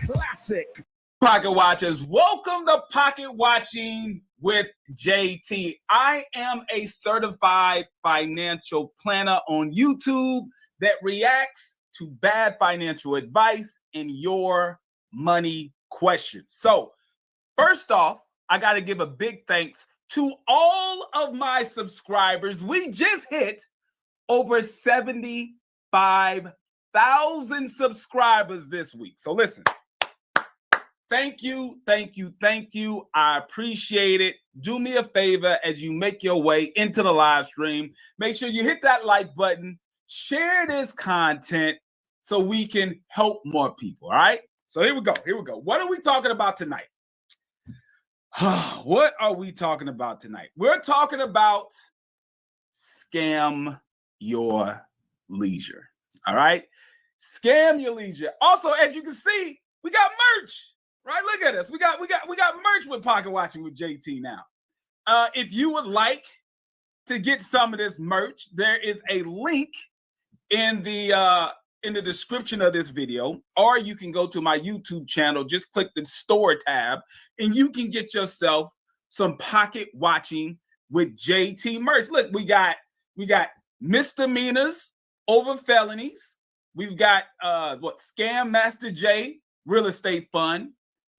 classic. Pocket Watchers, welcome to Pocket Watching with JT. I am a certified financial planner on YouTube that reacts to bad financial advice and your money questions. So, first off, I got to give a big thanks to all of my subscribers. We just hit over 75,000 subscribers this week. So listen, thank you. I appreciate it. Do me a favor as you make your way into the live stream. Make sure you hit that like button, share this content so we can help more people, all right? So here we go. What are we talking about tonight? What are we talking about tonight? We're talking about scam your leisure. All right. Scam your leisure. Also, as you can see, we got merch, right? Look at us. We got merch with Pocket Watching with JT now. If you would like to get some of this merch, there is a link in the description of this video, or you can go to my YouTube channel, just click the store tab, and you can get yourself some Pocket Watching with JT merch. Look, we got misdemeanors over felonies. We've got Scam Master J Real Estate Fund.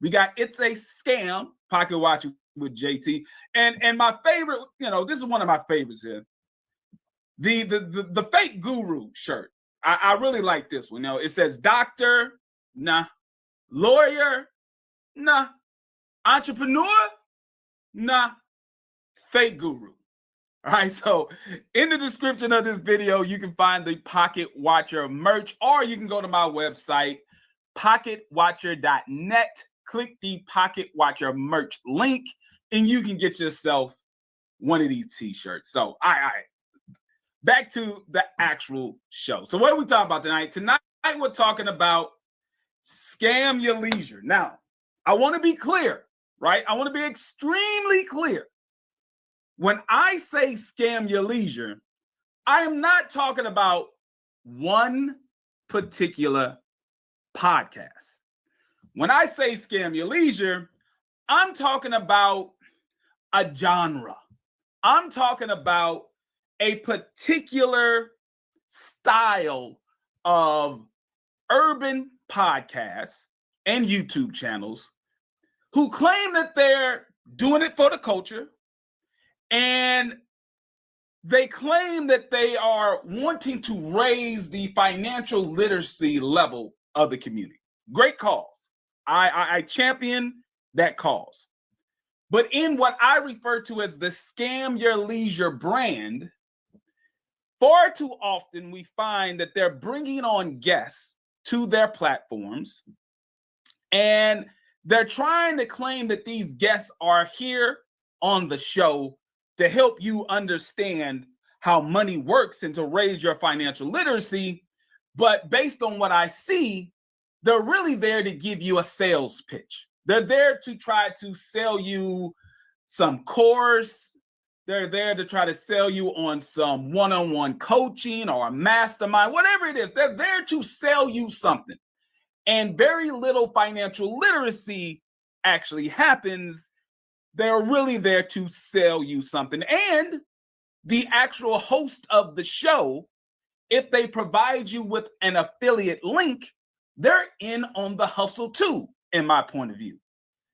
We got It's a Scam Pocket Watching with JT. And my favorite, this is one of my favorites here. The fake guru shirt. I really like this one. It says doctor, nah. Lawyer, nah. Entrepreneur, nah. Fake guru. All right, so in the description of this video, you can find the Pocket Watcher merch, or you can go to my website, pocketwatcher.net, click the Pocket Watcher merch link, and you can get yourself one of these t-shirts. So, all right. Back to the actual show. So what are we talking about tonight? Tonight, we're talking about scam your leisure. Now, I want to be clear, right? I want to be extremely clear. When I say scam your leisure, I am not talking about one particular podcast. When I say scam your leisure, I'm talking about a genre. I'm talking about a particular style of urban podcasts and YouTube channels who claim that they're doing it for the culture, and they claim that they are wanting to raise the financial literacy level of the community. Great cause. I champion that cause. But in what I refer to as the Scam Your Leisure brand, far too often we find that they're bringing on guests to their platforms, and they're trying to claim that these guests are here on the show to help you understand how money works and to raise your financial literacy. But based on what I see, they're really there to give you a sales pitch. They're there to try to sell you some course. They're there to try to sell you on some one-on-one coaching or a mastermind, whatever it is. They're there to sell you something. And very little financial literacy actually happens. They're really there to sell you something. And the actual host of the show, if they provide you with an affiliate link, they're in on the hustle too, in my point of view.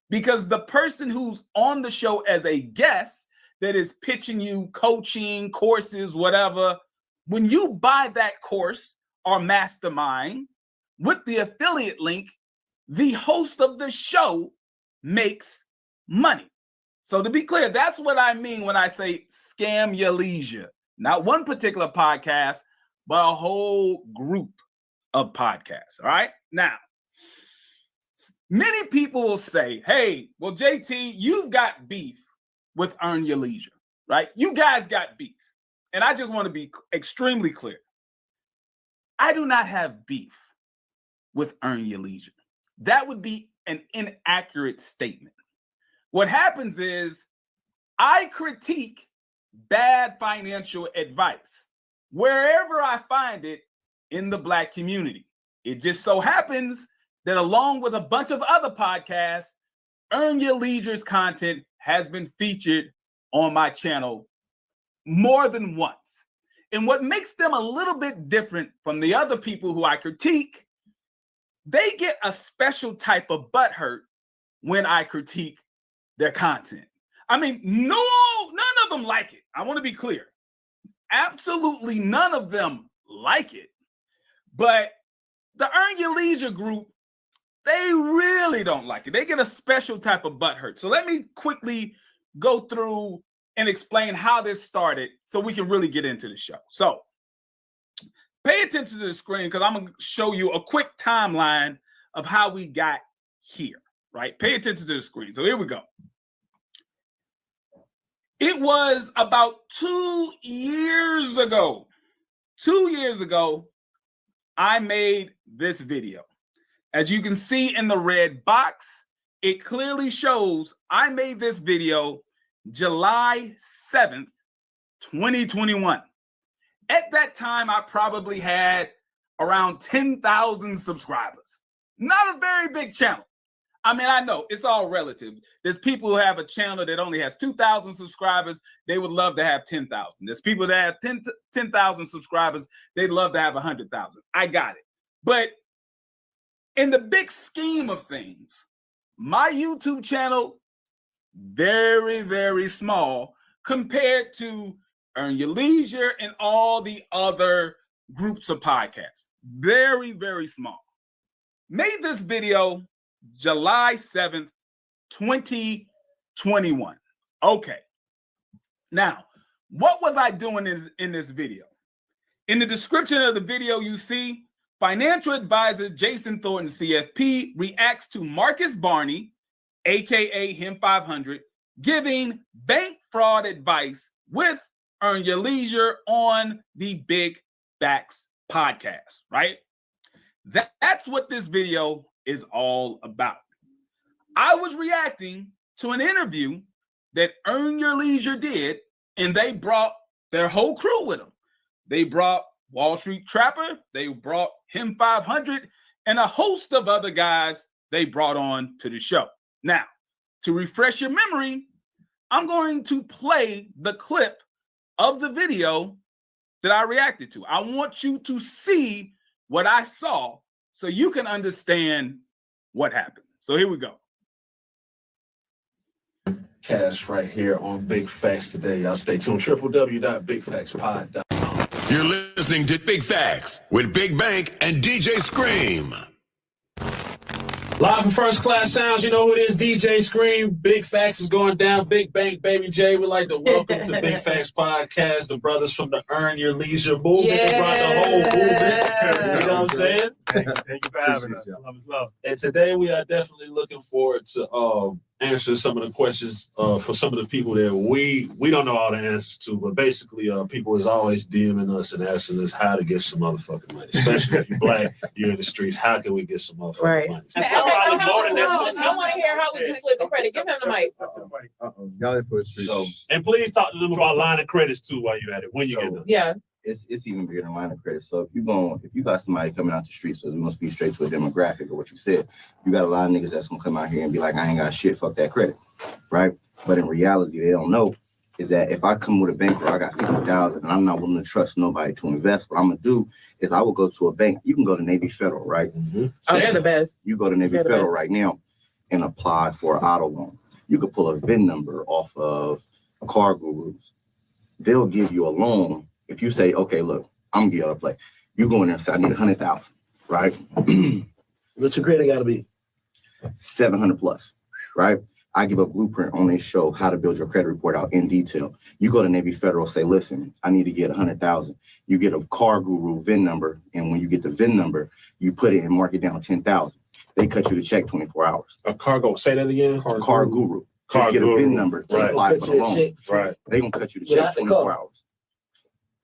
Because the person who's on the show as a guest that is pitching you coaching, courses, whatever, when you buy that course or mastermind with the affiliate link, the host of the show makes money. So to be clear, that's what I mean when I say scam your leisure. Not one particular podcast, but a whole group of podcasts. All right. Now, many people will say, hey, well, JT, you've got beef with Earn Your Leisure, right? You guys got beef. And I just want to be extremely clear. I do not have beef with Earn Your Leisure. That would be an inaccurate statement. What happens is I critique bad financial advice wherever I find it in the Black community. It just so happens that along with a bunch of other podcasts, Earn Your Leisure's content has been featured on my channel more than once. And what makes them a little bit different from the other people who I critique, they get a special type of butthurt when I critique their content. I mean, none of them like it. I want to be clear. Absolutely none of them like it. But the Earn Your Leisure group, they really don't like it. They get a special type of butthurt. So let me quickly go through and explain how this started so we can really get into the show. So pay attention to the screen because I'm going to show you a quick timeline of how we got here, right? Pay attention to the screen. So here we go. It was about 2 years ago. 2 years ago, I made this video. As you can see in the red box, it clearly shows I made this video July 7th, 2021. At that time, I probably had around 10,000 subscribers. Not a very big channel. I mean, I know it's all relative. There's people who have a channel that only has 2,000 subscribers. They would love to have 10,000. There's people that have 10,000 subscribers. They'd love to have 100,000. I got it. But in the big scheme of things, my YouTube channel, very, very small compared to Earn Your Leisure and all the other groups of podcasts. Very, very small. Made this video July 7th, 2021. Okay. Now, what was I doing in this video? In the description of the video, you see financial advisor Jason Thornton, CFP, reacts to Marcus Barney, aka Him 500, giving bank fraud advice with Earn Your Leisure on the Big Facts podcast, right? That's what this video is all about. I was reacting to an interview that Earn Your Leisure did, and they brought their whole crew with them. They brought Wall Street Trapper, they brought Him 500, and a host of other guys they brought on to the show. Now, to refresh your memory, I'm going to play the clip of the video that I reacted to. I want you to see what I saw so you can understand what happened. So here we go. Cash right here on Big Facts today. Y'all stay tuned. www.bigfactspod.com. You're listening to Big Facts with Big Bank and DJ Scream. Live from First Class Sounds, you know who it is, DJ Scream. Big Facts is going down. Big Bank, Baby J. We'd like to welcome to Big Facts Podcast the brothers from the Earn Your Leisure movement. They brought the whole movement. You know what I'm saying? Thank you for having us. Love is love. And today we are definitely looking forward to answer some of the questions for some of the people that we don't know all the answers to, but basically people is always DMing us and asking us how to get some motherfucking money, especially if you're black, you're in the streets. How can we get some motherfucking money? I want to hear how we just split the credit. Give him the mic. Y'all in for a treat. So, and please talk to them about line of credits too while you're at it. When you get them. Yeah. It's even bigger than line of credit. So if you got somebody coming out the street, so we gonna speak straight to a demographic of what you said, you got a lot of niggas that's gonna come out here and be like, I ain't got shit, fuck that credit, right? But in reality, they don't know is that if I come with a bank where I got 50,000 and I'm not willing to trust nobody to invest, what I'm gonna do is I will go to a bank. You can go to Navy Federal, right? Mm-hmm. Oh, they're the best. You go to Navy Federal right now and apply for an auto loan. You could pull a VIN number off of Car Gurus. They'll give you a loan if you say, okay, look, I'm gonna get out of play. You go in there and say, I need 100,000, right? What's your credit gotta be? 700 plus, right? I give a blueprint on this show how to build your credit report out in detail. You go to Navy Federal, say, listen, I need to get 100,000. You get a Car Guru VIN number, and when you get the VIN number, you put it and mark it down 10,000. They cut you the check 24 hours. A cargo, say that again. Car Guru. Just get a VIN number to apply for the loan. Right. They're gonna cut you the check 24 hours.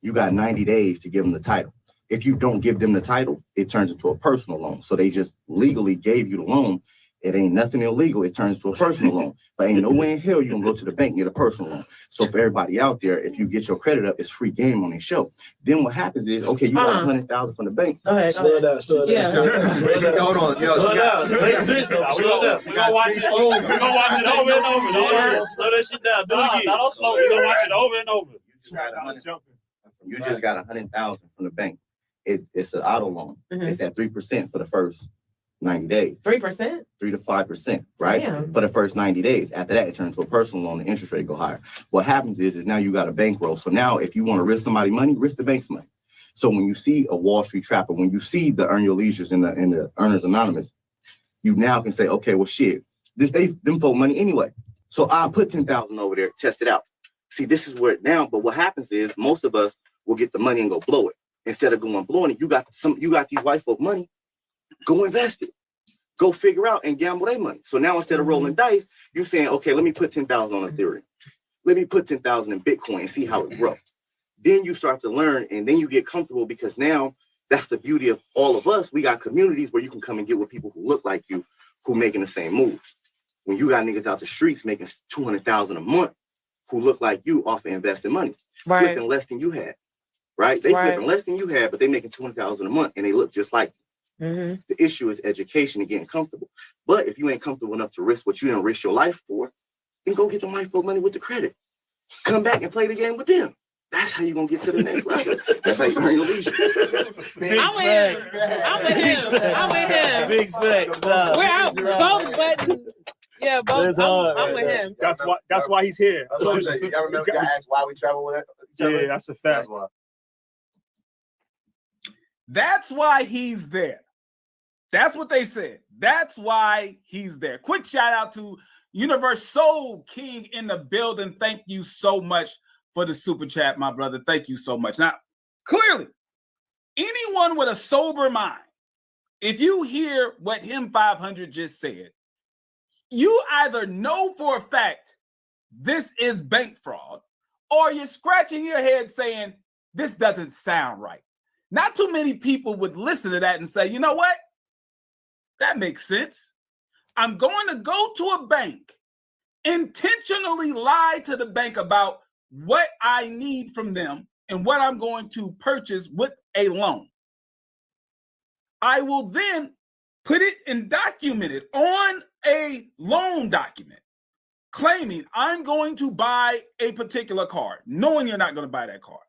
You got 90 days to give them the title. If you don't give them the title, it turns into a personal loan. So they just legally gave you the loan. It ain't nothing illegal. It turns to a personal loan. But ain't no way in hell you gonna go to the bank and get a personal loan. So for everybody out there, if you get your credit up, it's free game on their show. Then what happens is, okay, you got 100,000 from the bank. Go ahead. Slow down, slow down. Yeah. Hold on, yo. Slow down. Let's sit though. Slow down. We're gonna watch it over and over. Slow that shit down. Do it again. Don't slow. We're gonna watch it over and over. You just got 100,000 from the bank. It's an auto loan. It's at 3% for the first 90 days. 3%? 3 to 5%, right? Damn. For the first 90 days. After that, it turns to a personal loan. The interest rate go higher. What happens is now you got a bankroll. So now if you want to risk somebody money, risk the bank's money. So when you see a Wall Street trapper, when you see the Earn Your Leisures in the Earners Anonymous, you now can say, okay, well, shit, them folk money anyway. So I'll put 10,000 over there, test it out. See, this is where it now, but what happens is most of us will get the money and go blow it. Instead of going blowing it, you got these white folk money, go invest it. Go figure out and gamble their money. So now instead of rolling dice, you're saying, okay, let me put 10,000 on Ethereum. Let me put 10,000 in Bitcoin and see how it grows. Then you start to learn and then you get comfortable because now that's the beauty of all of us. We got communities where you can come and get with people who look like you, who making the same moves. When you got niggas out the streets making 200,000 a month who look like you off of investing money, flipping less than you had, right? They flipping less than you had, but they making 200,000 a month and they look just like you. The issue is education and getting comfortable. But if you ain't comfortable enough to risk what you didn't risk your life for, then go get the white folk money with the credit. Come back and play the game with them. That's how you're going to get to the next level. That's how you earn your leisure. I'm with him. Big facts. We're out both buttons. Yeah, both. I'm with him. That's why he's here. I remember y'all asked why we travel with each other. Yeah, that's a fact. That's why he's there. That's what they said. That's why he's there. Quick shout out to Universe Soul King in the building. Thank you so much for the super chat, my brother. Thank you so much. Now, clearly, anyone with a sober mind, if you hear what him 500 just said, you either know for a fact this is bank fraud, or you're scratching your head saying, this doesn't sound right. Not too many people would listen to that and say, you know what? That makes sense. I'm going to go to a bank, intentionally lie to the bank about what I need from them and what I'm going to purchase with a loan. I will then put it and document it on a loan document, claiming I'm going to buy a particular car, knowing you're not going to buy that car.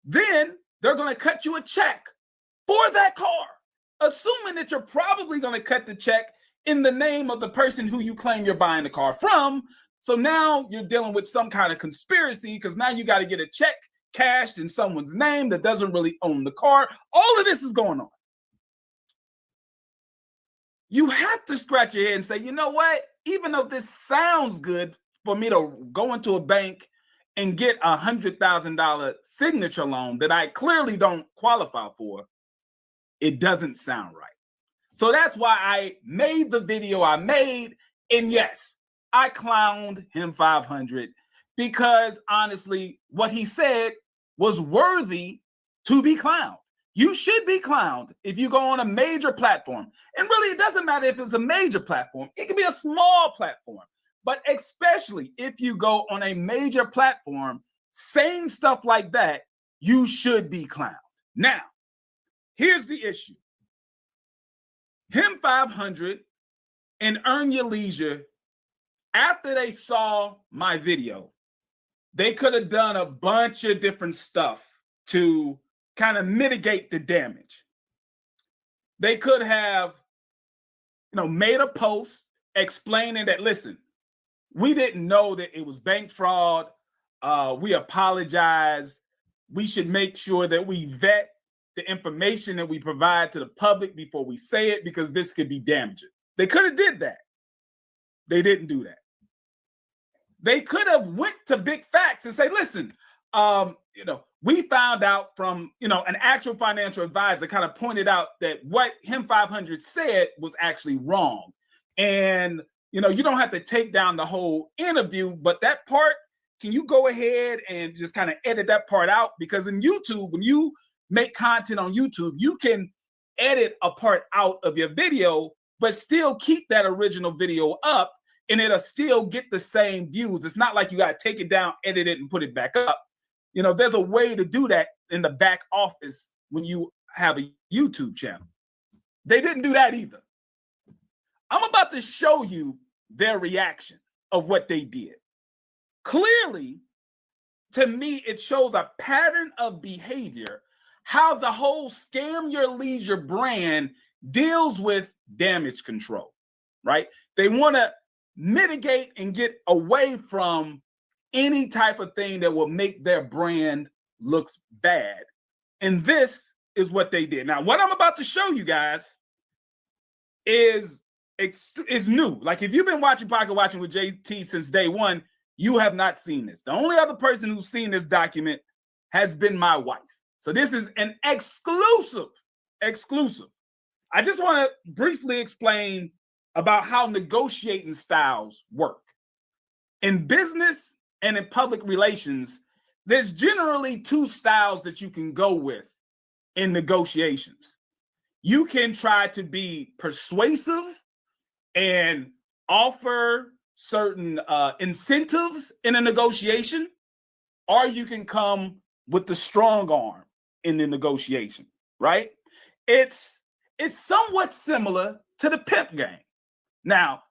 Then they're going to cut you a check for that car, assuming that you're probably going to cut the check in the name of the person who you claim you're buying the car from. So now you're dealing with some kind of conspiracy because now you got to get a check cashed in someone's name that doesn't really own the car. All of this is going on. You have to scratch your head and say, you know what? Even though this sounds good for me to go into a bank and get a $100,000 signature loan that I clearly don't qualify for, it doesn't sound right. So that's why I made the video I made. And yes, I clowned him 500 because honestly, what he said was worthy to be clowned. You should be clowned if you go on a major platform. And really, it doesn't matter if it's a major platform. It can be a small platform. But especially if you go on a major platform saying stuff like that, you should be clowned. Now, here's the issue. Him 500 and Earn Your Leisure, after they saw my video, they could have done a bunch of different stuff to kind of mitigate the damage. They could have, made a post explaining that, listen, we didn't know that it was bank fraud. We apologize. We should make sure that we vet the information that we provide to the public before we say it, because this could be damaging. They could have did that. They didn't do that. They could have went to Big Facts and say, listen, we found out from, an actual financial advisor kind of pointed out that what him 500 said was actually wrong. And, you don't have to take down the whole interview, but that part, can you go ahead and just kind of edit that part out? Because in YouTube, when you make content on YouTube, you can edit a part out of your video but still keep that original video up and it'll still get the same views. It's not like you got to take it down, edit it, and put it back up. You know, there's a way to do that in the back office when you have a YouTube channel. They didn't do that either. I'm about to show you their reaction of what they did. Clearly, to me, it shows a pattern of behavior, how the whole Scam Your Leisure brand deals with damage control, right? They want to mitigate and get away from any type of thing that will make their brand looks bad. And this is what they did. Now, what I'm about to show you guys is new. Like, if you've been watching Pocket Watching with JT since day one, you have not seen this. The only other person who's seen this document has been my wife. So this is an exclusive. I just want to briefly explain about how negotiating styles work. In business and in public relations, there's generally two styles that you can go with in negotiations. You can try to be persuasive and offer certain incentives in a negotiation, or you can come with the strong arm in the negotiation, right? It's somewhat similar to the pimp game. Now,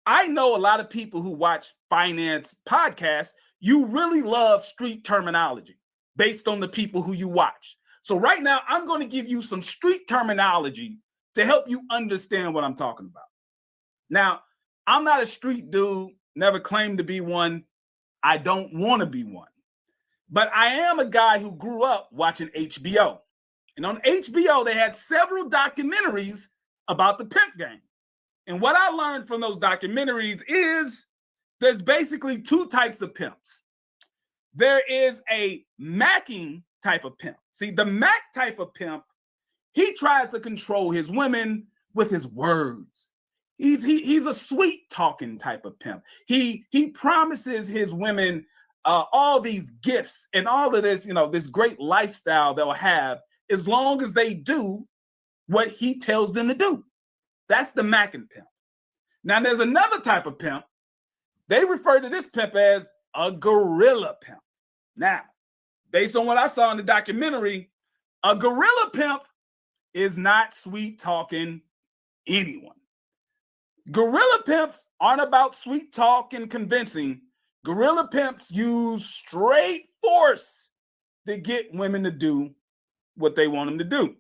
I know a lot of people who watch finance podcasts, you really love street terminology based on the people who you watch. So right now, I'm going to give you some street terminology to help you understand what I'm talking about. Now, I'm not a street dude, never claimed to be one. I don't want to be one. But I am a guy who grew up watching HBO. And on HBO, they had several documentaries about the pimp game. And what I learned from those documentaries is there's basically two types of pimps. There is a macking type of pimp. See, the Mac type of pimp, he tries to control his women with his words. He's a sweet talking type of pimp. He promises his women all these gifts and all of this, this great lifestyle they'll have as long as they do what he tells them to do. That's the macking pimp. Now, there's another type of pimp. They refer to this pimp as a gorilla pimp. Now, based on what I saw in the documentary, a gorilla pimp is not sweet talking anyone. Gorilla pimps aren't about sweet talk and convincing. Gorilla pimps use straight force to get women to do what they want them to do.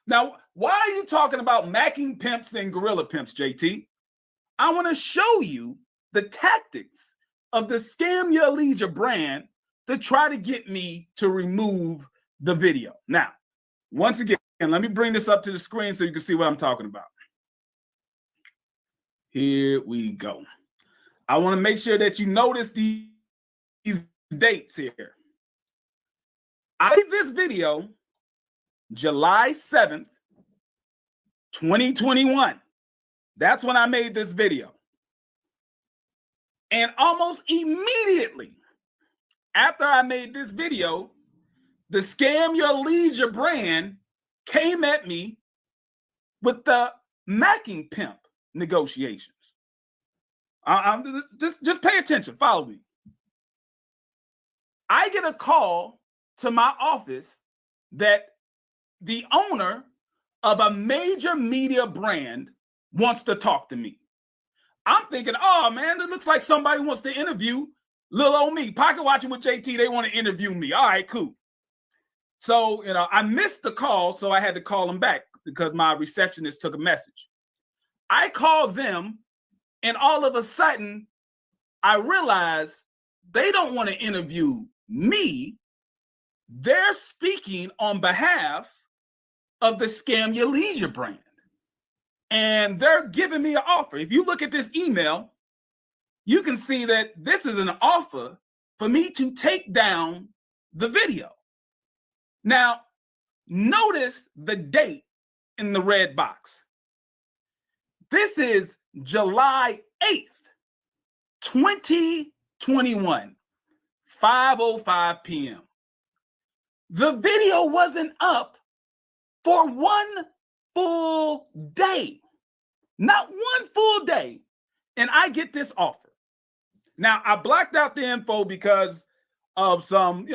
Now, why are you talking about macking pimps and gorilla pimps, JT? I want to show you the tactics of the Scam Your Leisure brand to try to get me to remove the video. Now, once again, let me bring this up to the screen so you can see what I'm talking about. Here we go. I want to make sure that you notice these dates here. I did this video July 7th, 2021. That's when I made this video. And almost immediately after I made this video, the Scam Your Leisure brand came at me with the macking pimp negotiations. Just pay attention, follow me. I get a call to my office that the owner of a major media brand wants to talk to me. I'm thinking, oh man, it looks like somebody wants to interview little old me. Pocket Watching with JT, they want to interview me. All right, cool. So, I missed the call, so I had to call them back because my receptionist took a message. I called them, and all of a sudden, I realized they don't want to interview me. They're speaking on behalf of the Scam Your Leisure brand. And they're giving me an offer. If you look at this email, you can see that this is an offer for me to take down the video. Now, notice the date in the red box. This is July 8th, 2021, 5:05 p.m. The video wasn't up for one full day. Not one full day, and I get this offer. Now, I blocked out the info because of some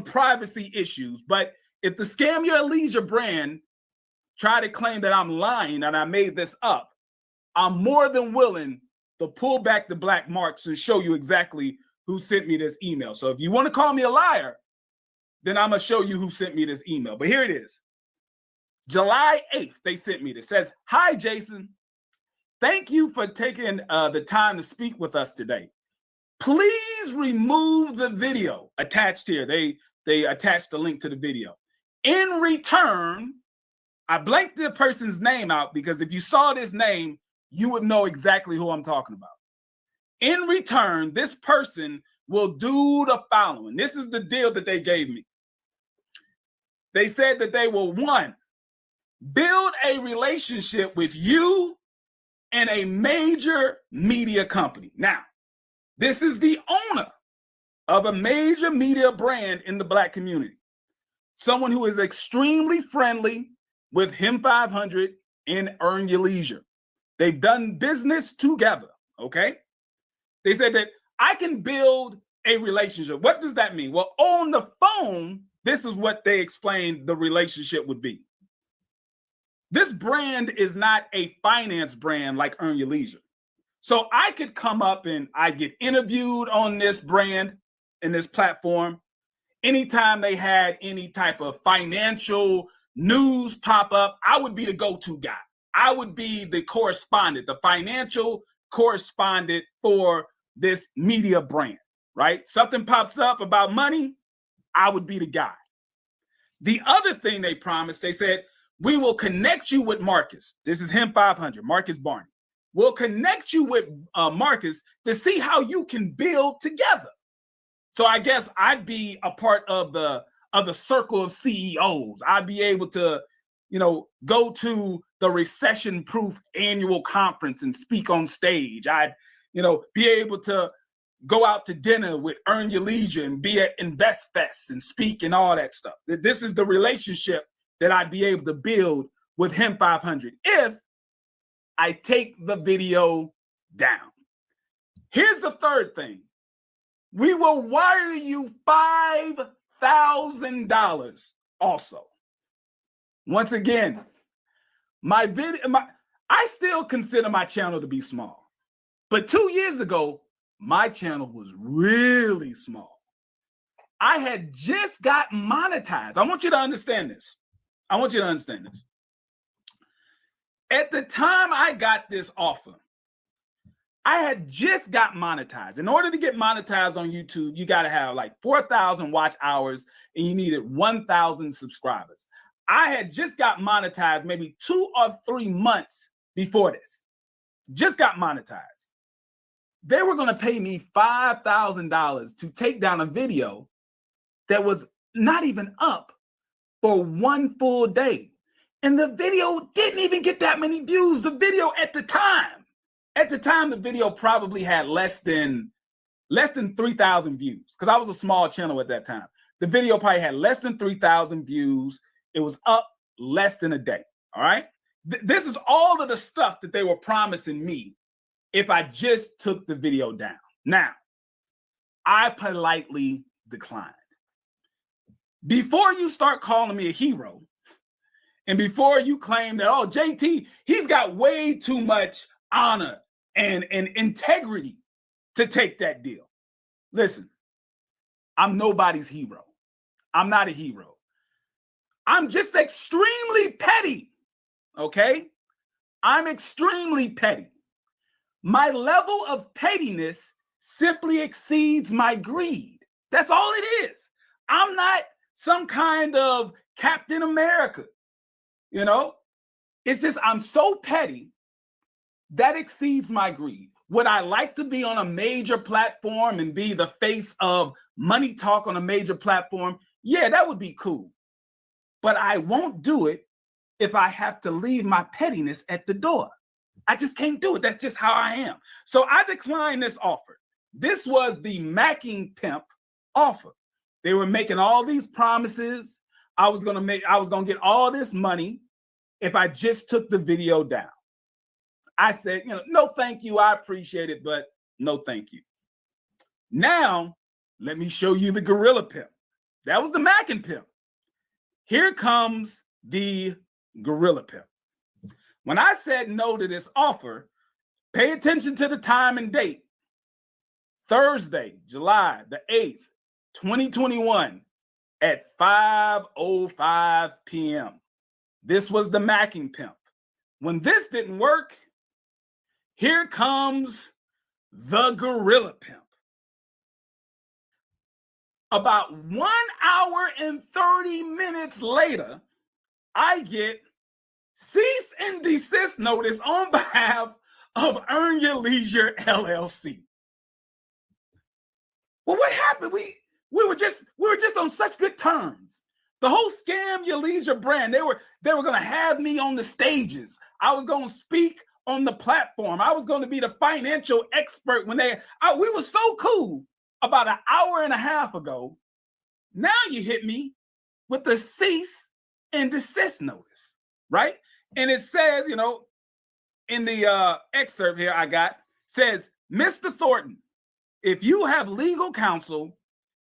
privacy issues. But if the Scam Your Leisure brand try to claim that I'm lying and I made this up, I'm more than willing to pull back the black marks and show you exactly who sent me this email. So if you want to call me a liar, then I'm going to show you who sent me this email. But here it is. July 8th, they sent me this. It says, "Hi, Jason. Thank you for taking the time to speak with us today. Please remove the video attached here." They attached the link to the video. "In return," I blanked the person's name out because if you saw this name, you would know exactly who I'm talking about. "In return, this person will do the following." This is the deal that they gave me. They said that they will, 1, build a relationship with you and a major media company. Now, this is the owner of a major media brand in the black community. Someone who is extremely friendly with Him 500 and Earn Your Leisure. They've done business together, okay? They said that I can build a relationship. What does that mean? Well, on the phone, this is what they explained the relationship would be. This brand is not a finance brand like Earn Your Leisure. So I could come up and I get interviewed on this brand and this platform. Anytime they had any type of financial news pop up, I would be the go-to guy. I would be the correspondent, the financial correspondent for this media brand, right? Something pops up about money, I would be the guy. The other thing they promised, they said, "We will connect you with Marcus." This is Him 500, Marcus Barney. "We'll connect you with Marcus to see how you can build together." So I guess I'd be a part of the circle of CEOs. I'd be able to, go to the recession-proof annual conference and speak on stage. I'd, be able to go out to dinner with Earn Your Leisure and be at Invest Fest and speak and all that stuff. This is the relationship that I'd be able to build with Him 500 if I take the video down. Here's the third thing. We will wire you $5,000 also. Once again, I still consider my channel to be small. But 2 years ago, my channel was really small. I had just got monetized. I want you to understand this. At the time I got this offer, I had just got monetized. In order to get monetized on YouTube, you got to have like 4,000 watch hours and you needed 1,000 subscribers. I had just got monetized maybe 2 or 3 months before this. Just got monetized. They were going to pay me $5,000 to take down a video that was not even up for 1 full day. And the video didn't even get that many views. The video at the time, the video probably had less than 3,000 views because I was a small channel at that time. The video probably had less than 3,000 views. It was up less than a day. All right. This is all of the stuff that they were promising me if I just took the video down. Now, I politely declined. Before you start calling me a hero, and before you claim that, oh, JT, he's got way too much honor and integrity to take that deal. Listen, I'm nobody's hero. I'm not a hero. I'm just extremely petty, okay? I'm extremely petty. My level of pettiness simply exceeds my greed. That's all it is. I'm not some kind of Captain America, It's just I'm so petty that exceeds my greed. Would I like to be on a major platform and be the face of money talk on a major platform? Yeah, that would be cool. But I won't do it if I have to leave my pettiness at the door. I just can't do it. That's just how I am. So I declined this offer. This was the Macking Pimp offer. They were making all these promises. I was gonna get all this money if I just took the video down. I said, no, thank you. I appreciate it, but no, thank you. Now, let me show you the Gorilla Pimp. That was the Mackin Pimp. Here comes the Gorilla Pimp. When I said no to this offer, pay attention to the time and date. Thursday, July the 8th, 2021 at 5:05 p.m. This was the Mackin Pimp. When this didn't work, here comes the Gorilla Pimp. About 1 hour and 30 minutes later, I get cease and desist notice on behalf of Earn Your Leisure LLC. Well, what happened? We were just on such good terms. The whole Scam Your Leisure brand, they were going to have me on the stages. I was going to speak on the platform. I was going to be the financial expert when we were so cool about an hour and a half ago. Now you hit me with the cease and desist notice, right? And it says, in the excerpt here says, Mr. Thornton, if you have legal counsel,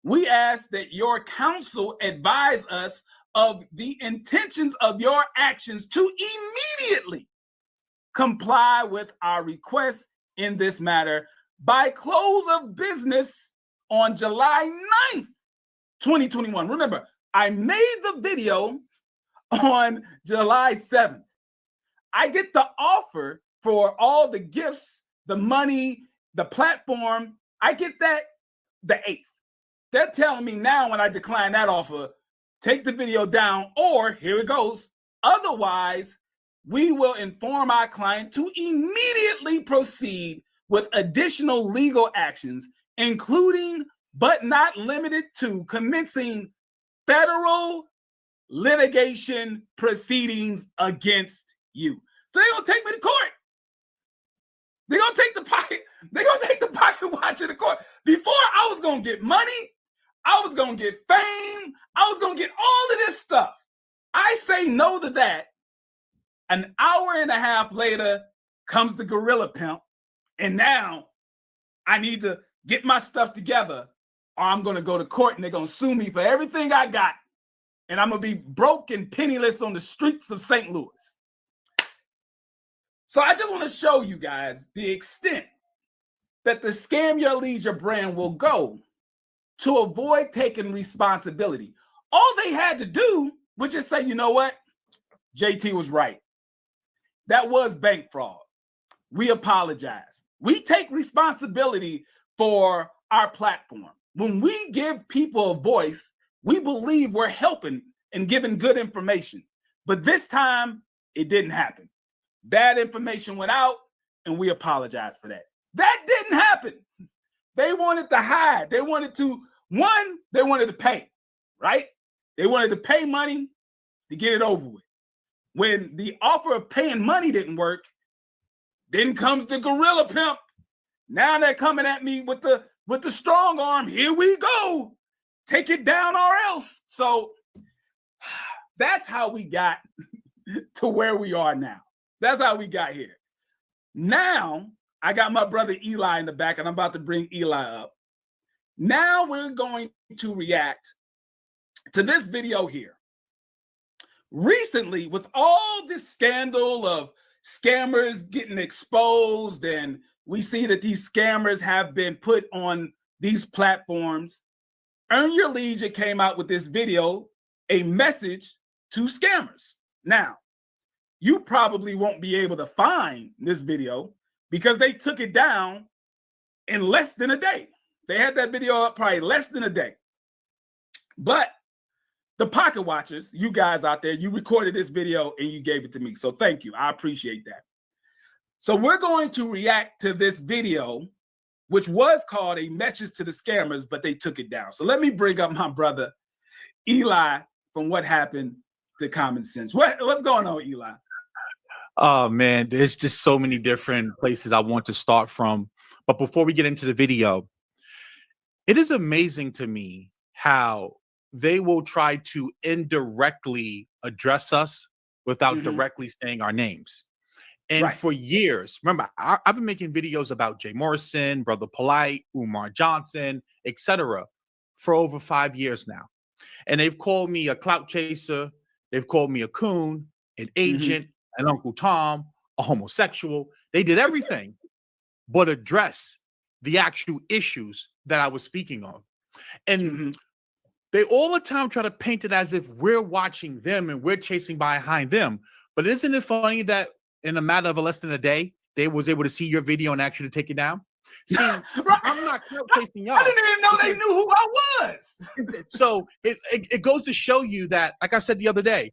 we ask that your counsel advise us of the intentions of your actions to immediately comply with our request in this matter by close of business on July 9th, 2021. Remember, I made the video on July 7th. I get the offer for all the gifts, the money, the platform. I get that the 8th. They're telling me now when I decline that offer, take the video down, or here it goes. Otherwise, we will inform our client to immediately proceed with additional legal actions, including but not limited to commencing federal litigation proceedings against you. So they're gonna take me to court. They're gonna take the pocket watch to the court. Before I was gonna get money, I was gonna get fame, I was gonna get all of this stuff. I say no to that. An hour and a half later comes the Gorilla Pimp, and now I need to get my stuff together, or I'm gonna go to court and they're gonna sue me for everything I got, and I'm gonna be broke and penniless on the streets of St. Louis. So I just want to show you guys the extent that the Scam Your Leisure brand will go to avoid taking responsibility. All they had to do was just say, you know what? JT was right. That was bank fraud. We apologize. We take responsibility for our platform. When we give people a voice, we believe we're helping and giving good information. But this time, it didn't happen. Bad information went out, and we apologize for that. That didn't happen. They wanted to hide. They wanted to pay, right? They wanted to pay money to get it over with. When the offer of paying money didn't work, then comes the Gorilla Pimp. Now they're coming at me with the strong arm. Here we go. Take it down or else. So that's how we got to where we are now. That's how we got here. Now, I got my brother Eli in the back, and I'm about to bring Eli up. Now we're going to react to this video here. Recently, with all this scandal of scammers getting exposed, and we see that these scammers have been put on these platforms, Earn Your Leisure came out with this video, a message to scammers. Now, you probably won't be able to find this video because they took it down in less than a day. They had that video up probably less than a day. But the pocket watchers, you guys out there, you recorded this video and you gave it to me. So thank you. I appreciate that. So we're going to react to this video, which was called A Message to the Scammers, but they took it down. So let me bring up my brother Eli from What Happened to Common Sense. What's going on, Eli? Oh, man, there's just so many different places I want to start from. But before we get into the video, it is amazing to me how they will try to indirectly address us without directly saying our names. And Right. for years, remember, I've been making videos about Jay Morrison, Brother Polite, Umar Johnson, etc. for over 5 years now. And they've called me a clout chaser. They've called me a coon, an agent, an Uncle Tom, a homosexual. They did everything but address the actual issues that I was speaking on. And they all the time try to paint it as if we're watching them and we're chasing behind them. But isn't it funny that in a matter of less than a day, they was able to see your video and actually take it down? See, I'm not chasing y'all. I didn't even know they knew who I was. So it goes to show you that, like I said the other day,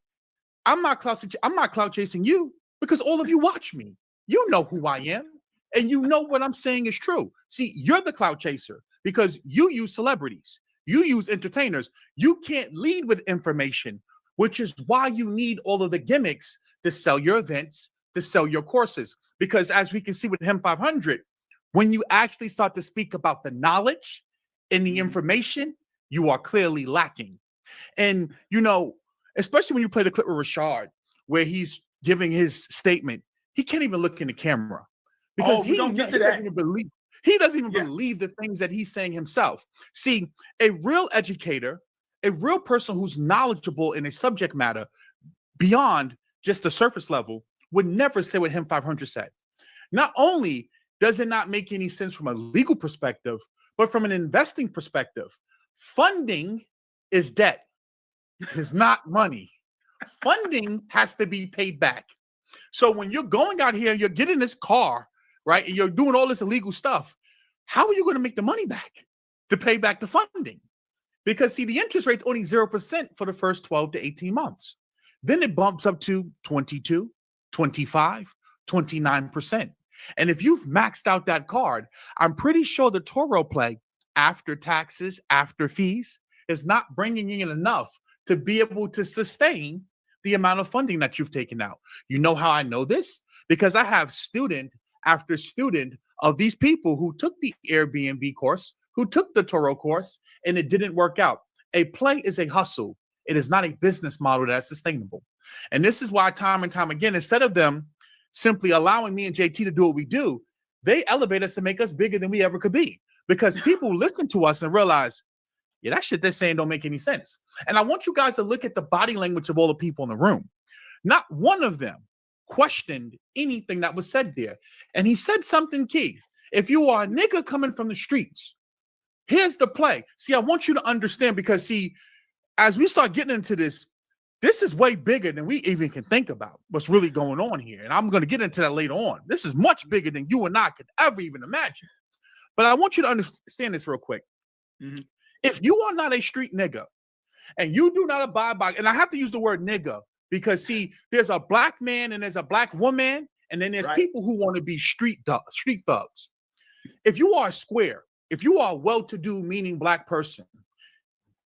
I'm not clout chasing you because all of you watch me. You know who I am, and you know what I'm saying is true. See, you're the clout chaser because you use celebrities, you use entertainers. You can't lead with information, which is why you need all of the gimmicks to sell your events, to sell your courses. Because as we can see with Him 500, when you actually start to speak about the knowledge and the information, you are clearly lacking. And, you know, especially when you play the clip with Rashard, where he's giving his statement, he can't even look in the camera because he doesn't even believe the things that he's saying himself. See, a real educator, a real person who's knowledgeable in a subject matter beyond just the surface level would never say what Him 500 said. Not only does it not make any sense from a legal perspective, but from an investing perspective, funding is debt. It's not money. Funding has to be paid back. So when you're going out here and you're getting this car, right, and you're doing all this illegal stuff, how are you going to make the money back to pay back the funding? Because see, the interest rate's only 0% for the first 12 to 18 months. Then it bumps up to 22, 25, 29%. And if you've maxed out that card, I'm pretty sure the Toro play after taxes, after fees, is not bringing in enough to be able to sustain the amount of funding that you've taken out. You know how I know this? Because I have student after student of these people who took the Airbnb course, who took the Toro course, and it didn't work out. A play is a hustle. It is not a business model that's sustainable. And this is why time and time again, instead of them simply allowing me and JT to do what we do, they elevate us to make us bigger than we ever could be. Because people listen to us and realize, yeah, that shit they're saying don't make any sense. And I want you guys to look at the body language of all the people in the room. Not one of them questioned anything that was said there. And he said something key. If you are a nigga coming from the streets, here's the play. See, I want you to understand because, see, as we start getting into this, this is way bigger than we even can think about what's really going on here. And I'm going to get into that later on. This is much bigger than you and I could ever even imagine. But I want you to understand this real quick. Mm-hmm. If you are not a street nigga and you do not abide by, and I have to use the word nigga because, see, there's a black man and there's a black woman, and then there's people who want to be street thugs. If you are a square, if you are a well-to-do, meaning black person,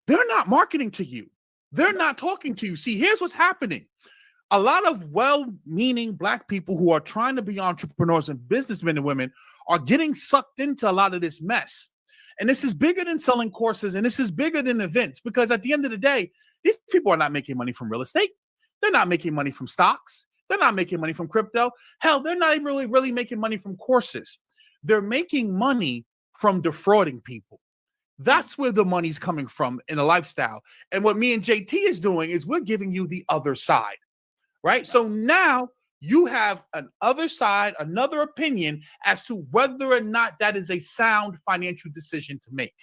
they're not marketing to you. They're not talking to you. See, here's what's happening. A lot of well-meaning black people who are trying to be entrepreneurs and businessmen and women are getting sucked into a lot of this mess. And this is bigger than selling courses, and this is bigger than events, because at the end of the day, these people are not making money from real estate. They're not making money from stocks. They're not making money from crypto. Hell, they're not even really making money from courses. They're making money from defrauding people. That's where the money's coming from in a lifestyle. And what me and JT is doing is we're giving you the other side, right? So now you have an other side, another opinion as to whether or not that is a sound financial decision to make.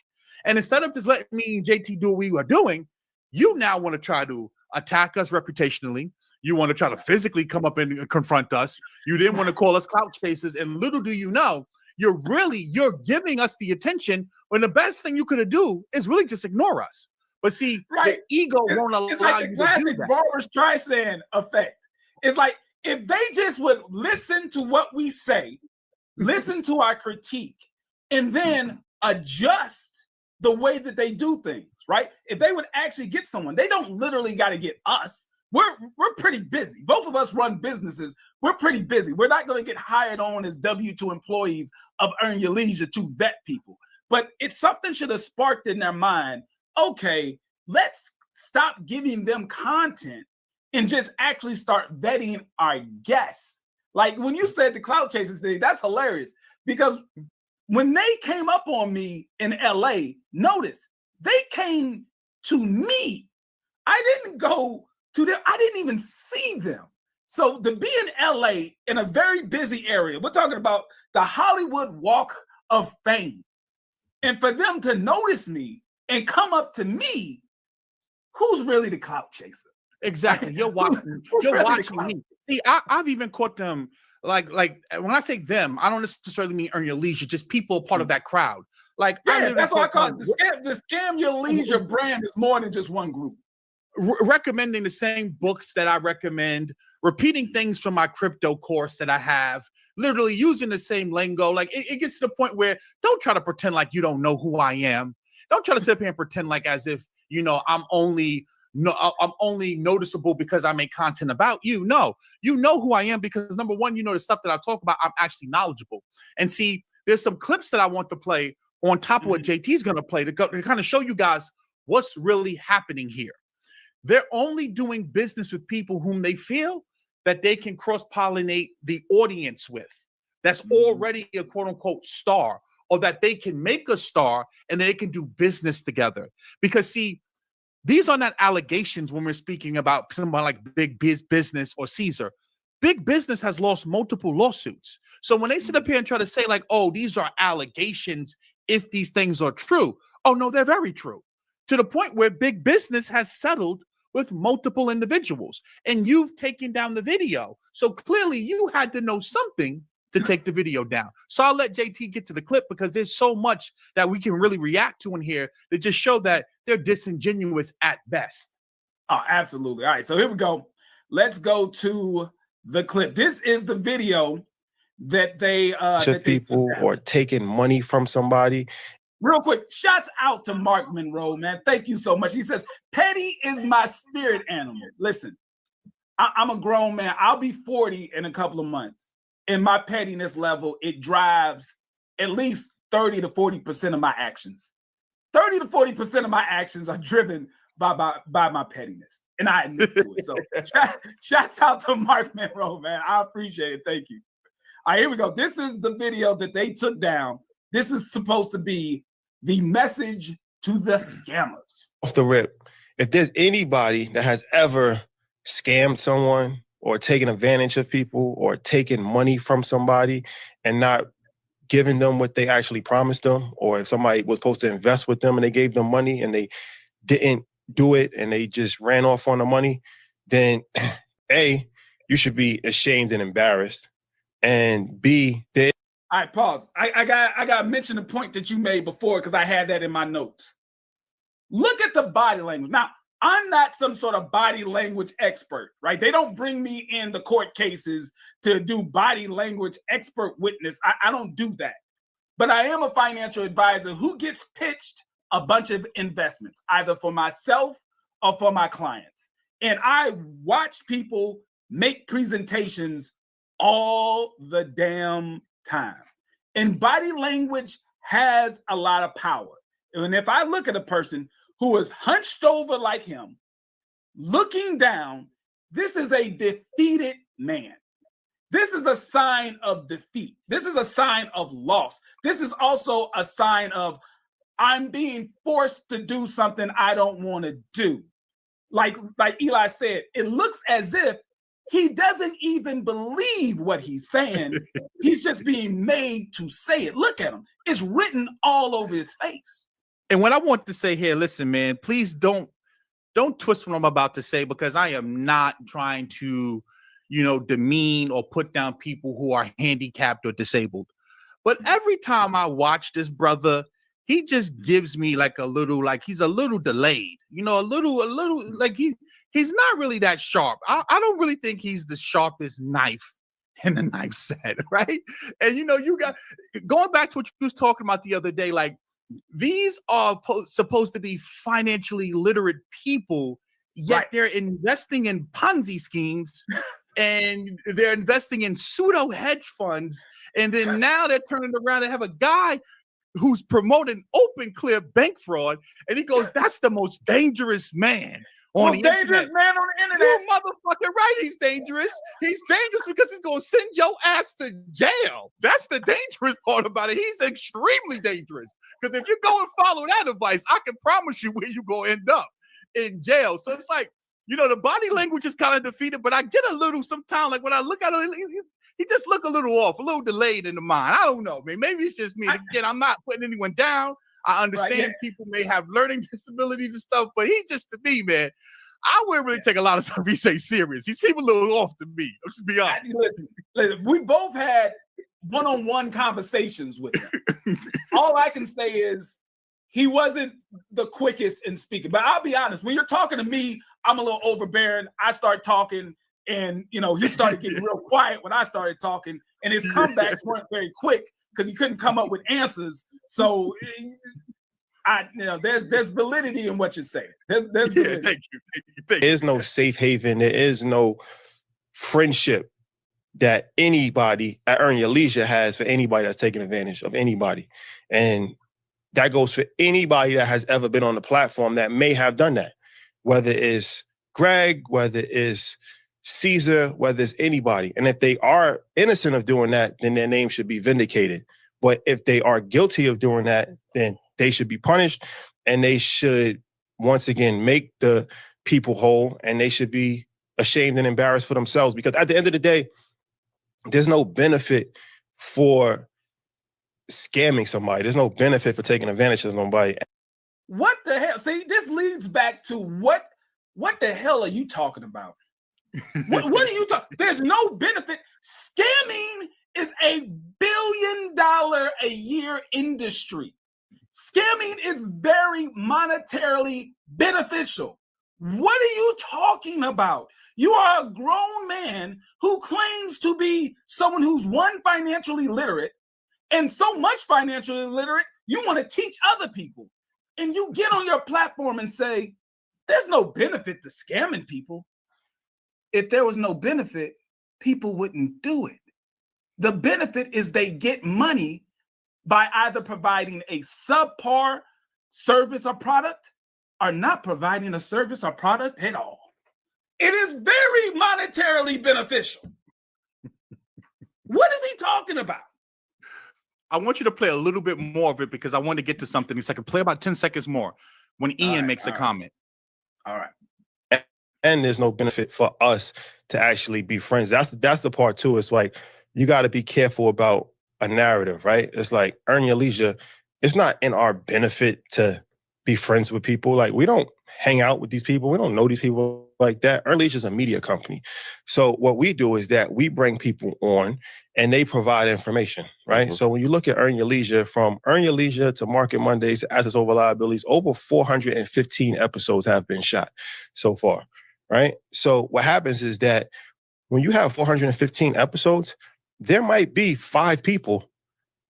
And instead of just letting me and JT do what we are doing, you now want to try to attack us reputationally. You want to try to physically come up and confront us. You didn't want to call us clout chasers. And little do you know, you're giving us the attention when the best thing you could do is really just ignore us. But see, the ego won't allow like you to do classic that. Barbra Streisand effect. It's like if they just would listen to what we say, listen to our critique, and then adjust the way that they do things, right? If they would actually get someone, they don't literally got to get us. We're pretty busy. Both of us run businesses. We're pretty busy. We're not going to get hired on as W-2 employees of Earn Your Leisure to vet people. But it's something should have sparked in their mind, okay, let's stop giving them content and just actually start vetting our guests Like when you said the clout chasing thing, that's hilarious because when they came up on me in LA, notice they came to me. I didn't go to them. I didn't even see them. So to be in LA in a very busy area, we're talking about the Hollywood Walk of Fame, and for them to notice me and come up to me, who's really the clout chaser? Exactly. You're watching. You're watching me. See, I've even caught them. Like when I say them, I don't necessarily mean earn your leisure. Just people part of that crowd. Like yeah, that's what I call it. The scam your leisure brand is more than just one group. Recommending the same books that I recommend, repeating things from my crypto course that I have, literally using the same lingo. Like it gets to the point where don't try to pretend like you don't know who I am. Don't try to sit here and pretend like as if I'm only noticeable because I make content about you. No, you know who I am because number one, the stuff that I talk about, I'm actually knowledgeable. And see, there's some clips that I want to play on top of what JT's going to play to kind of show you guys what's really happening here. They're only doing business with people whom they feel that they can cross-pollinate the audience with. That's already a quote-unquote star, or that they can make a star and they can do business together. Because see, these are not allegations when we're speaking about someone like Big Business or Caesar. Big Business has lost multiple lawsuits. So when they sit up here and try to say like, oh, these are allegations if these things are true. Oh, no, they're very true. To the point where Big Business has settled with multiple individuals. And you've taken down the video. So clearly you had to know something to take the video down. So I'll let JT get to the clip because there's so much that we can really react to in here that just show that they're disingenuous at best. Oh, absolutely. All right, so here we go. Let's go to the clip. This is the video that they people or taking money from somebody. Real quick, shouts out to Mark Monroe, man. Thank you so much. He says, petty is my spirit animal. Listen, I'm a grown man. I'll be 40 in a couple of months. In my pettiness level, it drives at least 30 to 40% of my actions. 30 to 40% of my actions are driven by my pettiness. And I admit to it. So shouts out to Mark Monroe, man. I appreciate it. Thank you. All right, here we go. This is the video that they took down. This is supposed to be the message to the scammers. Off the rip, if there's anybody that has ever scammed someone or taken advantage of people or taken money from somebody and not giving them what they actually promised them, or if somebody was supposed to invest with them and they gave them money and they didn't do it and they just ran off on the money, then A, you should be ashamed and embarrassed. And B, all right, pause. I got to mention the point that you made before because I had that in my notes. Look at the body language. Now, I'm not some sort of body language expert, right? They don't bring me in the court cases to do body language expert witness. I don't do that. But I am a financial advisor who gets pitched a bunch of investments, either for myself or for my clients. And I watch people make presentations all the damn time. And body language has a lot of power. And if I look at a person who is hunched over like him, looking down, this is a defeated man. This is a sign of defeat. This is a sign of loss. This is also a sign of I'm being forced to do something I don't want to do. Like Eli said, it looks as if he doesn't even believe what he's saying. He's just being made to say it. Look at him. It's written all over his face. And what I want to say here, listen, man, please don't twist what I'm about to say because I am not trying to, demean or put down people who are handicapped or disabled. But every time I watch this brother, he just gives me like he's a little delayed, a little like he's not really that sharp. I don't really think he's the sharpest knife in the knife set, right? And you got going back to what you was talking about the other day, like these are supposed to be financially literate people, yet right. They're investing in Ponzi schemes and they're investing in pseudo hedge funds. And then now they're turning around and have a guy who's promoting open, clear bank fraud. And he goes, that's the most dangerous man. on Most the dangerous internet. man on the internet. You motherfucking right, he's dangerous. He's dangerous because he's gonna send your ass to jail. That's the dangerous part about it. He's extremely dangerous. Because if you go and follow that advice, I can promise you where you're gonna end up in jail. So it's like, you know, the body language is kind of defeated, but I get a little sometimes, like when I look at him, he just look a little off, a little delayed in the mind. I don't know, man. Maybe it's just me. Again, I'm not putting anyone down. I understand people may have learning disabilities and stuff, but he just, to me, man, I wouldn't really take a lot of stuff he say serious. He seemed a little off to me. Let's be honest. Listen, we both had one-on-one conversations with him. All I can say is he wasn't the quickest in speaking. But I'll be honest, when you're talking to me, I'm a little overbearing. I start talking, and you know, he started getting real quiet when I started talking, and his comebacks weren't very quick because he couldn't come up with answers. So there's validity in what you're saying. There's validity. Thank you. There is no safe haven. There is no friendship that anybody at Earn Your Leisure has for anybody that's taking advantage of anybody. And that goes for anybody that has ever been on the platform that may have done that, whether it's Greg, whether it's Caesar, whether it's anybody. And if they are innocent of doing that, then their name should be vindicated. But if they are guilty of doing that, then they should be punished, and they should once again make the people whole, and they should be ashamed and embarrassed for themselves, because at the end of the day, there's no benefit for scamming somebody. There's no benefit for taking advantage of somebody. What the hell? See, this leads back to what the hell are you talking about? what are you talking? There's no benefit. Scamming is $1 billion a year industry. Scamming is very monetarily beneficial. What are you talking about? You are a grown man who claims to be someone who's financially literate, and so much financially literate, you want to teach other people. And you get on your platform and say, there's no benefit to scamming people. If there was no benefit, people wouldn't do it. The benefit is they get money by either providing a subpar service or product or not providing a service or product at all. It is very monetarily beneficial. What is he talking about? I want you to play a little bit more of it because I want to get to something. So I can play about 10 seconds more when Ian makes a comment. All right. And there's no benefit for us to actually be friends. That's the part too. It's like, you got to be careful about a narrative, right? It's like Earn Your Leisure. It's not in our benefit to be friends with people. Like, we don't hang out with these people. We don't know these people like that. Earn Leisure is a media company. So what we do is that we bring people on and they provide information, right? Mm-hmm. So when you look at Earn Your Leisure, from Earn Your Leisure to Market Mondays to Assets Over Liabilities, over 415 episodes have been shot so far, right? So what happens is that when you have 415 episodes, there might be 5 people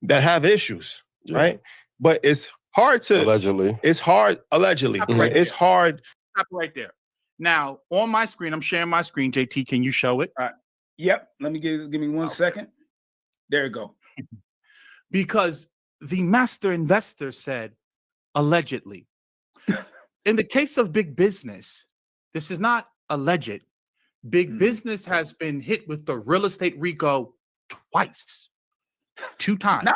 that have issues, right? But it's hard to allegedly. It's hard allegedly. Right, it's hard. Stop right there. Now on my screen, I'm sharing my screen. JT, can you show it? All right. Yep. Let me give me 1 second. There you go. Because the master investor said allegedly. In the case of big business, this is not alleged. Big business has been hit with the real estate RICO twice, 2 times.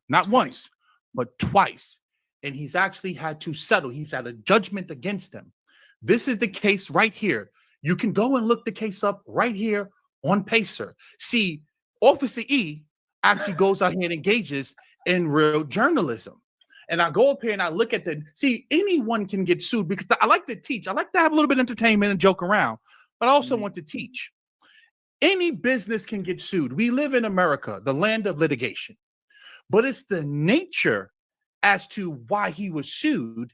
Not once, but twice. And he's actually had to settle. He's had a judgment against him. This is the case right here. You can go and look the case up right here on Pacer. See, Officer E actually goes out here and engages in real journalism. And I go up here and I look at anyone can get sued because I like to teach. I like to have a little bit of entertainment and joke around, but I also want to teach. Any business can get sued. We live in America, the land of litigation. But it's the nature as to why he was sued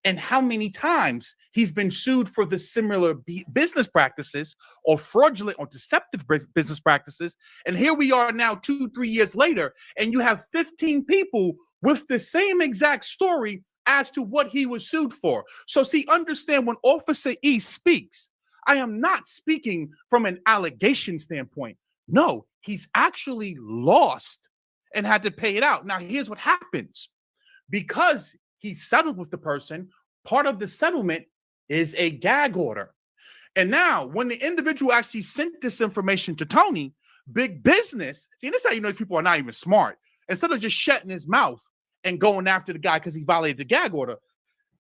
and how many times he's been sued for the similar business practices or fraudulent or deceptive business practices. And here we are now 2-3 years later, and you have 15 people with the same exact story as to what he was sued for. So see, understand when Officer E speaks, I am not speaking from an allegation standpoint. No, he's actually lost and had to pay it out. Now, here's what happens. Because he settled with the person, part of the settlement is a gag order. And now, when the individual actually sent this information to Tony, big business, see, this is how you know these people are not even smart. Instead of just shutting his mouth and going after the guy because he violated the gag order,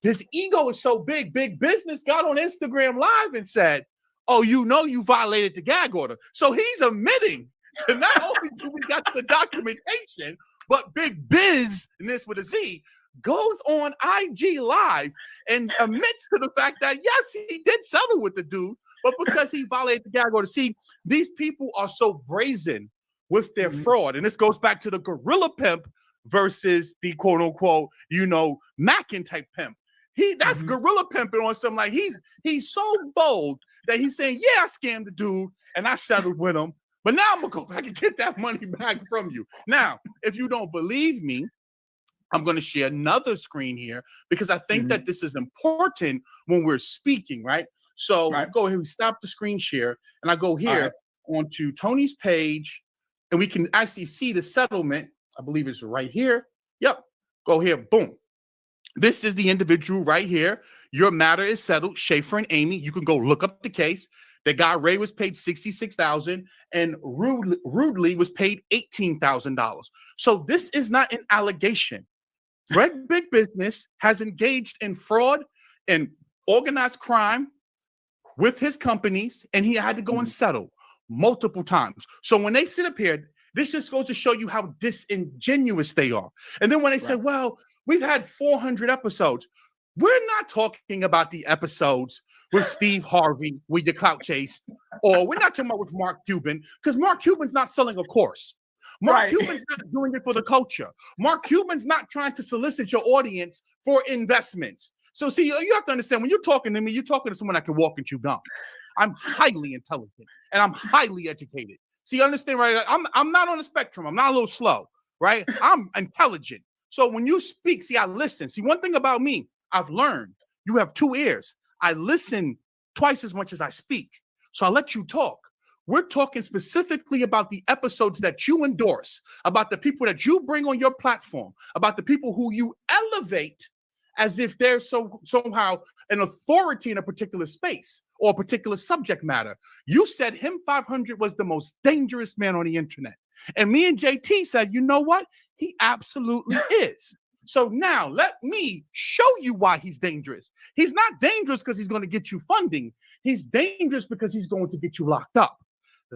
his ego is so big, big business got on Instagram Live and said, oh, you know you violated the gag order. So he's admitting to not only do we got the documentation, but big business with a Z goes on IG Live and admits to the fact that, yes, he did settle with the dude, but because he violated the gag order. See, these people are so brazen with their fraud. And this goes back to the gorilla pimp versus the quote unquote, Mackin type pimp. That's gorilla pimping on something like he's so bold that he's saying, yeah, I scammed the dude and I settled with him, but now I'm gonna go back and get that money back from you. Now, if you don't believe me, I'm going to share another screen here because I think that this is important when we're speaking, right? So go ahead, we stop the screen share, and I go here onto Tony's page, and we can actually see the settlement. I believe it's right here. Yep. Go here. Boom. This is the individual right here. Your matter is settled. Schaefer and Amy. You can go look up the case. The guy Ray was paid $66,000, and Rudely was paid $18,000. So this is not an allegation. Red Big Business has engaged in fraud and organized crime with his companies, and he had to go and settle multiple times. So when they sit up here, this just goes to show you how disingenuous they are. And then when they say, well, we've had 400 episodes, we're not talking about the episodes with Steve Harvey, with your clout chase, or we're not talking about with Mark Cuban, because Mark Cuban's not selling a course. Mark Cuban's not doing it for the culture. Mark Cuban's not trying to solicit your audience for investments. So see, you have to understand, when you're talking to me, you're talking to someone that can walk and chew gum. I'm highly intelligent and I'm highly educated. See, you understand, right? I'm not on the spectrum. I'm not a little slow, right? I'm intelligent. So when you speak, see, I listen. See, one thing about me, I've learned you have two ears. I listen twice as much as I speak. So I let you talk. We're talking specifically about the episodes that you endorse, about the people that you bring on your platform, about the people who you elevate as if they're somehow an authority in a particular space or a particular subject matter. You said him 500 was the most dangerous man on the internet. And me and JT said, you know what? He absolutely is. So now let me show you why he's dangerous. He's not dangerous because he's going to get you funding. He's dangerous because he's going to get you locked up.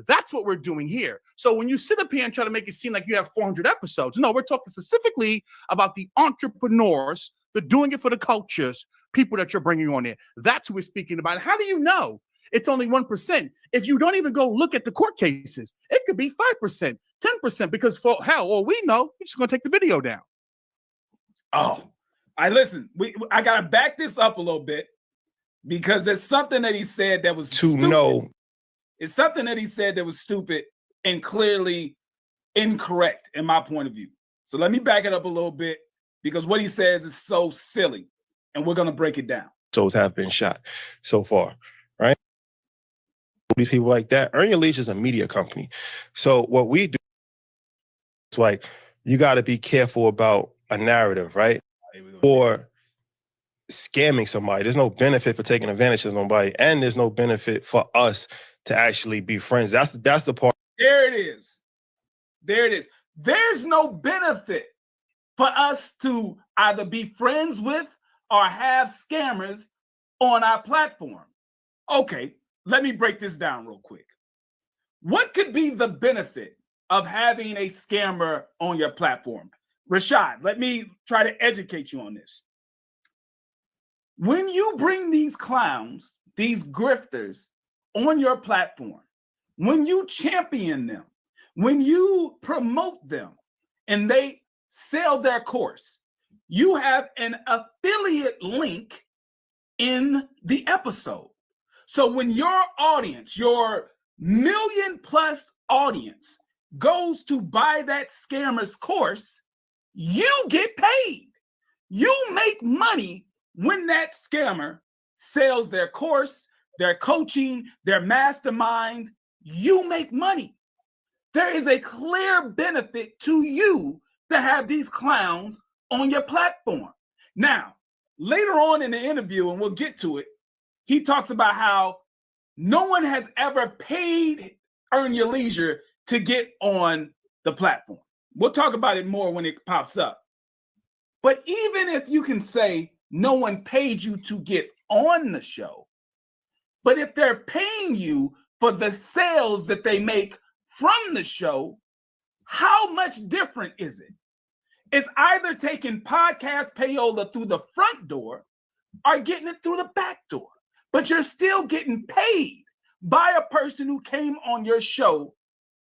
That's what we're doing here. So when you sit up here and try to make it seem like you have 400 episodes, no, we're talking specifically about the entrepreneurs, the doing it for the cultures, people that you're bringing on there. That's who we're speaking about. How do you know it's only 1%? If you don't even go look at the court cases, it could be 5%, 10%, because for hell, all we know, we're just going to take the video down. Oh, listen, I got to back this up a little bit because there's something that he said that was stupid. It's something that he said that was stupid and clearly incorrect in my point of view. So let me back it up a little bit because what he says is so silly, and we're going to break it down. Souls have been shot so far, right? These people like that. Earn Your Leash is a media company. So what we do is like, you got to be careful about a narrative, right? Or scamming somebody. There's no benefit for taking advantage of somebody, and there's no benefit for us to actually be friends. That's the part. There it is. There it is. There's no benefit for us to either be friends with or have scammers on our platform. Okay, let me break this down real quick. What could be the benefit of having a scammer on your platform? Rashad, let me try to educate you on this. When you bring these clowns, these grifters on your platform, when you champion them, when you promote them, and they sell their course, you have an affiliate link in the episode. So when your audience, your million-plus audience, goes to buy that scammer's course, you get paid. You make money when that scammer sells their course, their coaching, their mastermind. You make money. There is a clear benefit to you to have these clowns on your platform. Now, later on in the interview, and we'll get to it, he talks about how no one has ever paid Earn Your Leisure to get on the platform. We'll talk about it more when it pops up. But even if you can say no one paid you to get on the show, but if they're paying you for the sales that they make from the show, how much different is it? It's either taking podcast payola through the front door or getting it through the back door. But you're still getting paid by a person who came on your show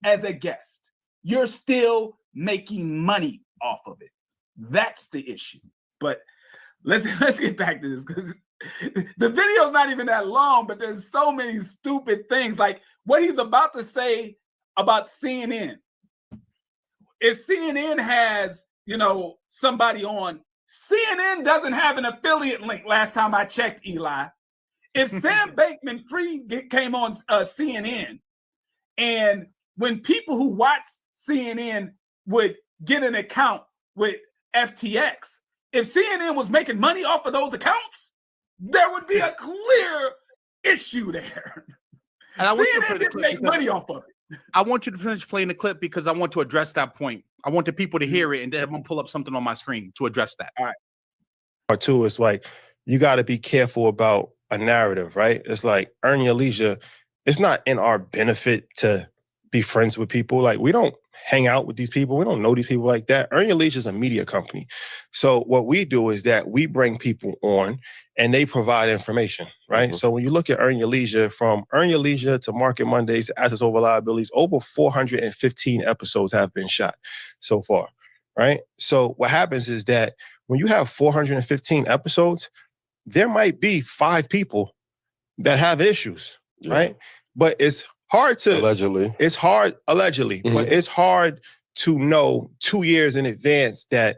as a guest. You're still making money off of it. That's the issue. But let's get back to this, because the video's not even that long, but there's so many stupid things, like what he's about to say about CNN. If CNN has, somebody on, CNN doesn't have an affiliate link last time I checked, Eli. If Sam Bankman-Fried came on CNN, and when people who watch CNN would get an account with FTX, if CNN was making money off of those accounts, there would be a clear issue there. And I want you to CNN didn't make money off of it. I want you to finish playing the clip because I want to address that point. I want the people to hear it, and then I'm gonna pull up something on my screen to address that. All right. Part two is like, you got to be careful about a narrative, right? It's like Earn Your Leisure. It's not in our benefit to be friends with people. Like, we don't hang out with these people. We don't know these people like that. Earn Your Leisure is a media company. So what we do is that we bring people on and they provide information, right? Mhm. So when you look at Earn Your Leisure, from Earn Your Leisure to Market Mondays to Assets Over Liabilities, over 415 episodes have been shot so far, right? So what happens is that when you have 415 episodes, there might be 5 people that have issues, Yeah. right? But it's hard to Allegedly. it's hard allegedly, but it's hard to know 2 years in advance that,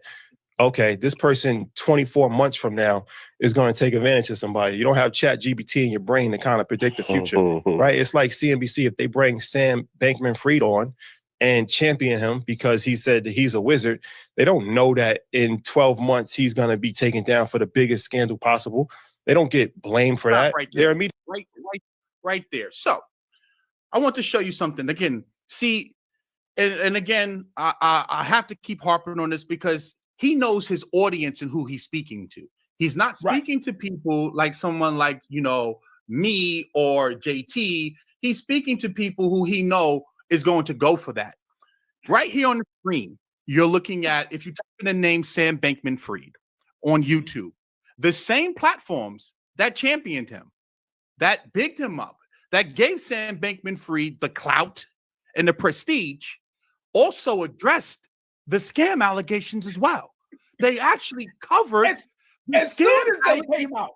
okay, this person 24 months from now is going to take advantage of somebody. You don't have Chat GBT in your brain to kind of predict the future, Mhm. right? It's like CNBC, if they bring Sam Bankman-Fried on and champion him because he said that he's a wizard, they don't know that in 12 months he's going to be taken down for the biggest scandal possible. They don't get blamed for Stop that. right there. They're immediately Right there. So I want to show you something again. See, and again, I have to keep harping on this because he knows his audience and who he's speaking to. He's not speaking to people like someone like, me or JT. He's speaking to people who he know is going to go for that. Right here on the screen, you're looking at, if you type in the name Sam Bankman-Fried on YouTube, the same platforms that championed him, that bigged him up, that gave Sam Bankman-Fried the clout and the prestige, also addressed the scam allegations as well. They actually covered as soon as they came out.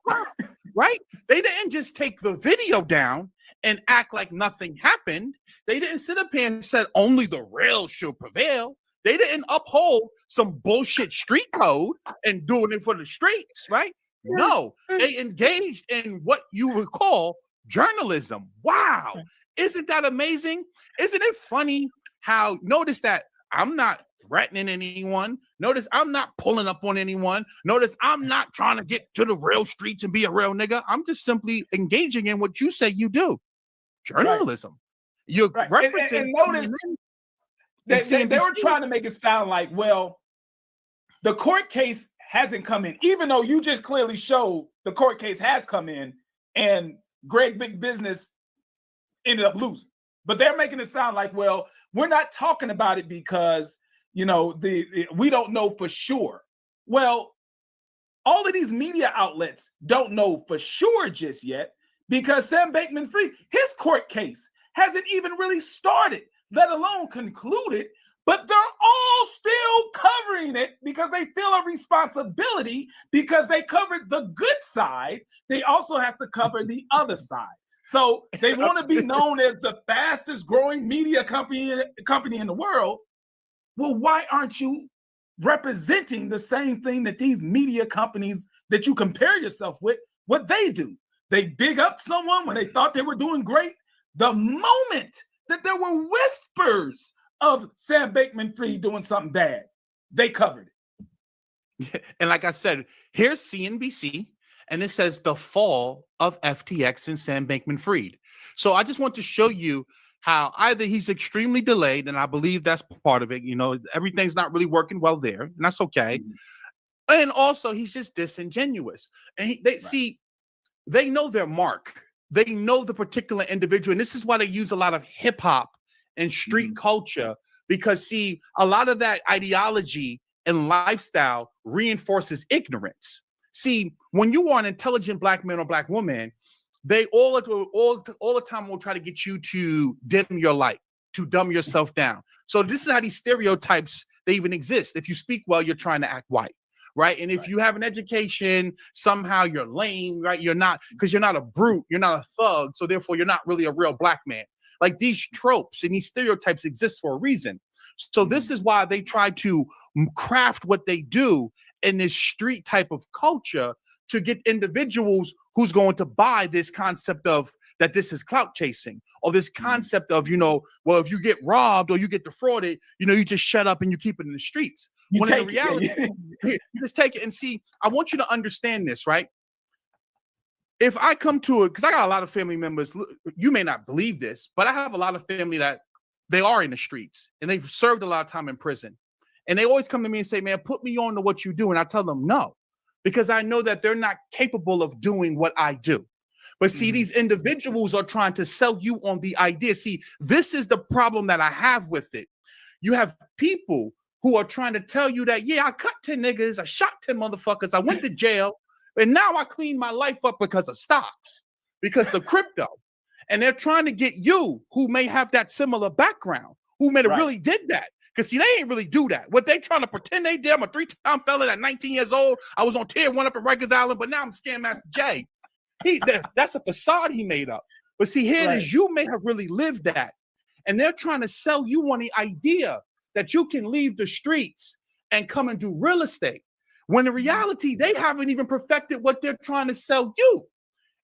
Right? They didn't just take the video down and act like nothing happened. They didn't sit up here and said only the real should prevail. They didn't uphold some bullshit street code and doing it for the streets, right? No, they engaged in what you would call journalism. Wow. Isn't that amazing? Isn't it funny how, notice that I'm not threatening anyone. Notice I'm not pulling up on anyone. Notice I'm not trying to get to the real streets and be a real nigga. I'm just simply engaging in what you say you do. Journalism. You're referencing and notice they were trying to make it sound like, well, the court case hasn't come in, even though you just clearly showed the court case has come in and Greg Big Business ended up losing. But they're making it sound like, well, we're not talking about it because, we don't know for sure. Well, all of these media outlets don't know for sure just yet because Sam Bankman-Fried, his court case hasn't even really started, let alone concluded, but they're all still covering it because they feel a responsibility because they covered the good side. They also have to cover the other side. So they want to be known as the fastest growing media company in the world. Well, why aren't you representing the same thing that these media companies that you compare yourself with, what they do? They big up someone when they thought they were doing great. The moment that there were whispers of Sam Bankman-Fried doing something bad, they covered it. And like I said, here's CNBC, and it says the fall of FTX and Sam Bankman-Fried. So I just want to show you how either he's extremely delayed, and I believe that's part of it. You know, everything's not really working well there, and that's okay. And also, he's just disingenuous. And they know their mark. They know the particular individual, and this is why they use a lot of hip hop and street culture, because see, a lot of that ideology and lifestyle reinforces ignorance. See, when you are an intelligent black man or black woman, they all the time will try to get you to dim your light, to dumb yourself down. So this is how these stereotypes, they even exist. If you speak well, you're trying to act white, right? And if you have an education, somehow you're lame, right? You're not, because you're not a brute, you're not a thug, so therefore you're not really a real black man. Like these tropes and these stereotypes exist for a reason. So this is why they try to craft what they do in this street type of culture to get individuals who's going to buy this concept of that this is clout chasing, or this concept of, you know, well, if you get robbed or you get defrauded, you know, you just shut up and you keep it in the streets. When in reality, you just take it. And see, I want you to understand this, right? If I come to it, because I got a lot of family members, you may not believe this, but I have a lot of family that they are in the streets and they've served a lot of time in prison. And they always come to me and say, man, put me on to what you do. And I tell them no, because I know that they're not capable of doing what I do. But see, these individuals are trying to sell you on the idea. See, this is the problem that I have with it. You have people who are trying to tell you that, yeah, I cut 10 niggas, I shot 10 motherfuckers, I went to jail, and now I cleaned my life up because of stocks, because of crypto. And they're trying to get you, who may have that similar background, who may have really did that. Because see, they ain't really do that. What they trying to pretend they did, I'm a 3-time felon at 19 years old. I was on tier 1 up in Rikers Island, but now I'm Scam Master Jay. That's a facade he made up. But see, here it is, you may have really lived that. And they're trying to sell you on the idea that you can leave the streets and come and do real estate. When in reality, they haven't even perfected what they're trying to sell you.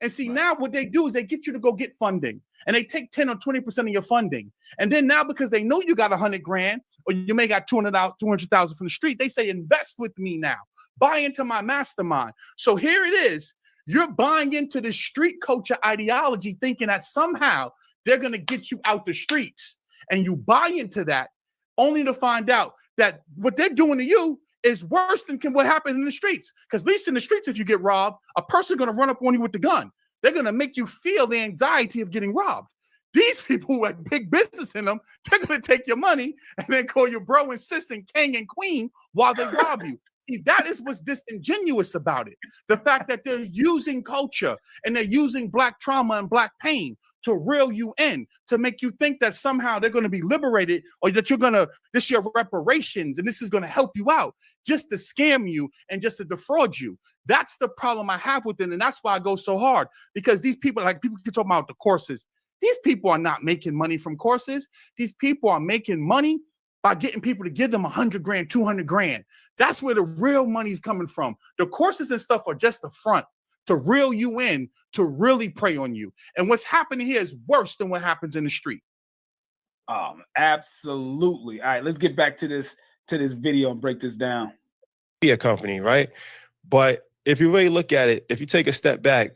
And see, now what they do is they get you to go get funding, and they take 10 or 20% of your funding. And then now, because they know you got 100 grand, or you may got 200,000 from the street, they say, invest with me now, buy into my mastermind. So here it is. You're buying into the street culture ideology, thinking that somehow they're going to get you out the streets, and you buy into that only to find out that what they're doing to you is worse than what happened in the streets. Because at least in the streets, if you get robbed, a person's going to run up on you with the gun. They're going to make you feel the anxiety of getting robbed. These people who have big business in them, they're going to take your money and then call you bro and sis and king and queen while they rob you. See, that is what's disingenuous about it. The fact that they're using culture and they're using black trauma and black pain to reel you in, to make you think that somehow they're going to be liberated, or that this is your reparations and this is going to help you out, just to scam you and just to defraud you. That's the problem I have with it. And that's why I go so hard, because these people, like people keep talking about the courses. These people are not making money from courses. These people are making money by getting people to give them 100 grand, 200 grand. That's where the real money's coming from. The courses and stuff are just the front to reel you in, to really prey on you. And what's happening here is worse than what happens in the street. Absolutely. All right, let's get back to this video and break this down. Be a company, right? But if you really look at it, if you take a step back,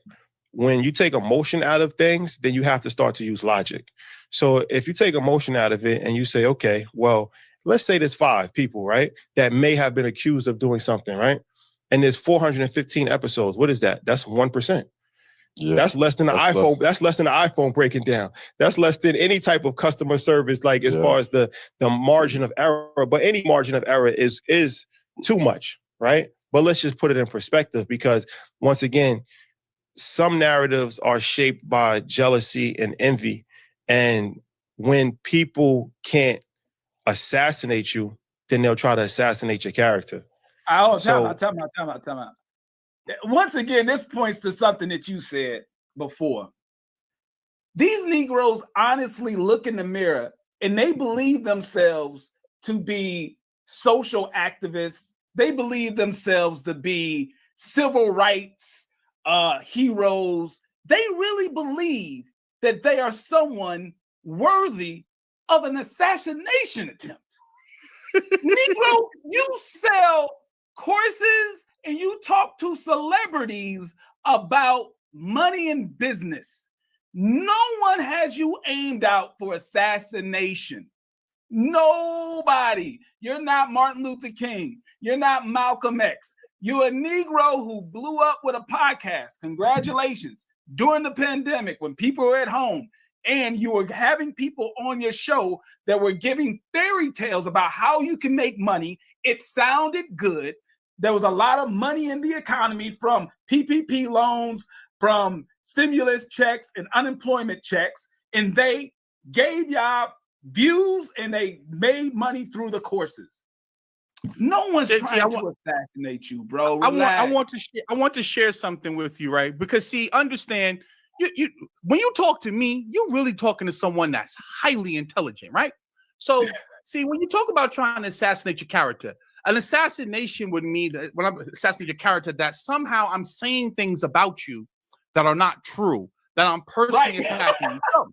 when you take emotion out of things, then you have to start to use logic. So if you take emotion out of it and you say, okay, well, let's say there's 5 people, right, that may have been accused of doing something, right? And there's 415 episodes. What is that? That's 1%. Yeah, that's less than the iPhone. Less. That's less than the iPhone breaking down. That's less than any type of customer service, like as far as the margin of error. But any margin of error is too much, right? But let's just put it in perspective, because once again, some narratives are shaped by jealousy and envy. And when people can't assassinate you, then they'll try to assassinate your character. Time out. Once again, this points to something that you said before. These Negroes honestly look in the mirror and they believe themselves to be social activists. They believe themselves to be civil rights heroes. They really believe that they are someone worthy of an assassination attempt. Negro, you sell courses and you talk to celebrities about money and business. No one has you aimed out for assassination. Nobody. You're not Martin Luther King. You're not Malcolm X. You're a Negro who blew up with a podcast. Congratulations. During the pandemic, when people were at home, and you were having people on your show that were giving fairy tales about how you can make money. It sounded good. There was a lot of money in the economy from PPP loans, from stimulus checks and unemployment checks, and they gave y'all views and they made money through the courses. No one's trying to assassinate you, bro. I want to share something with you, right? Because see, understand, you when you talk to me, you're really talking to someone that's highly intelligent, right? So see, when you talk about trying to assassinate your character, an assassination would mean that when I'm assassinating your character, that somehow I'm saying things about you that are not true, that I'm personally attacking you. So,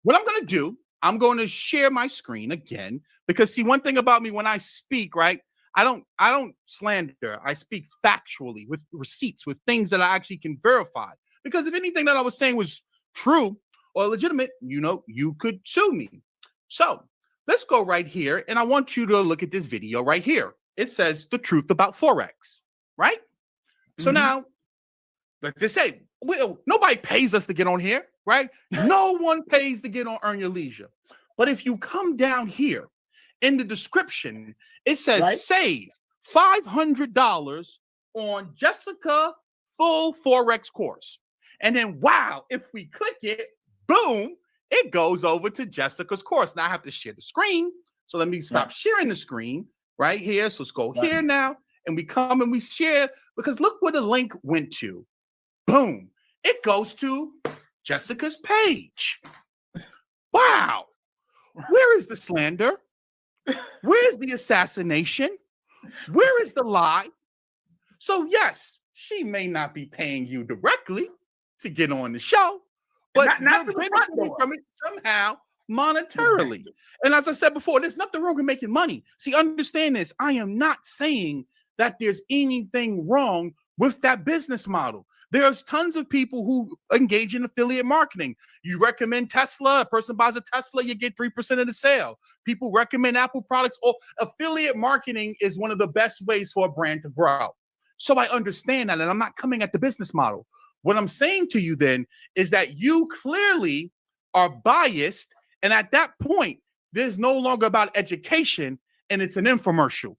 what I'm going to do, I'm going to share my screen again, because see, one thing about me when I speak, right? I don't slander. I speak factually with receipts, with things that I actually can verify. Because if anything that I was saying was true or legitimate, you could sue me. So let's go right here. And I want you to look at this video right here. It says the truth about Forex, right? So now, like they say, nobody pays us to get on here, right? No one pays to get on Earn Your Leisure. But if you come down here in the description, it says save $500 on Jessica full Forex course. And then, wow, if we click it, boom, it goes over to Jessica's course. Now I have to share the screen. So let me stop sharing the screen right here. So let's go here now. And we come and we share, because look where the link went to. Boom. It goes to Jessica's page. Wow. Where is the slander? Where is the assassination? Where is the lie? So yes, she may not be paying you directly to get on the show, but not you're benefiting from it somehow monetarily. And as I said before, there's nothing wrong with making money. See, understand this. I am not saying that there's anything wrong with that business model. There's tons of people who engage in affiliate marketing. You recommend Tesla, a person buys a Tesla, you get 3% of the sale. People recommend Apple products. Or affiliate marketing is one of the best ways for a brand to grow. So I understand that, and I'm not coming at the business model. What I'm saying to you then is that you clearly are biased, and at that point, there's no longer about education, and it's an infomercial.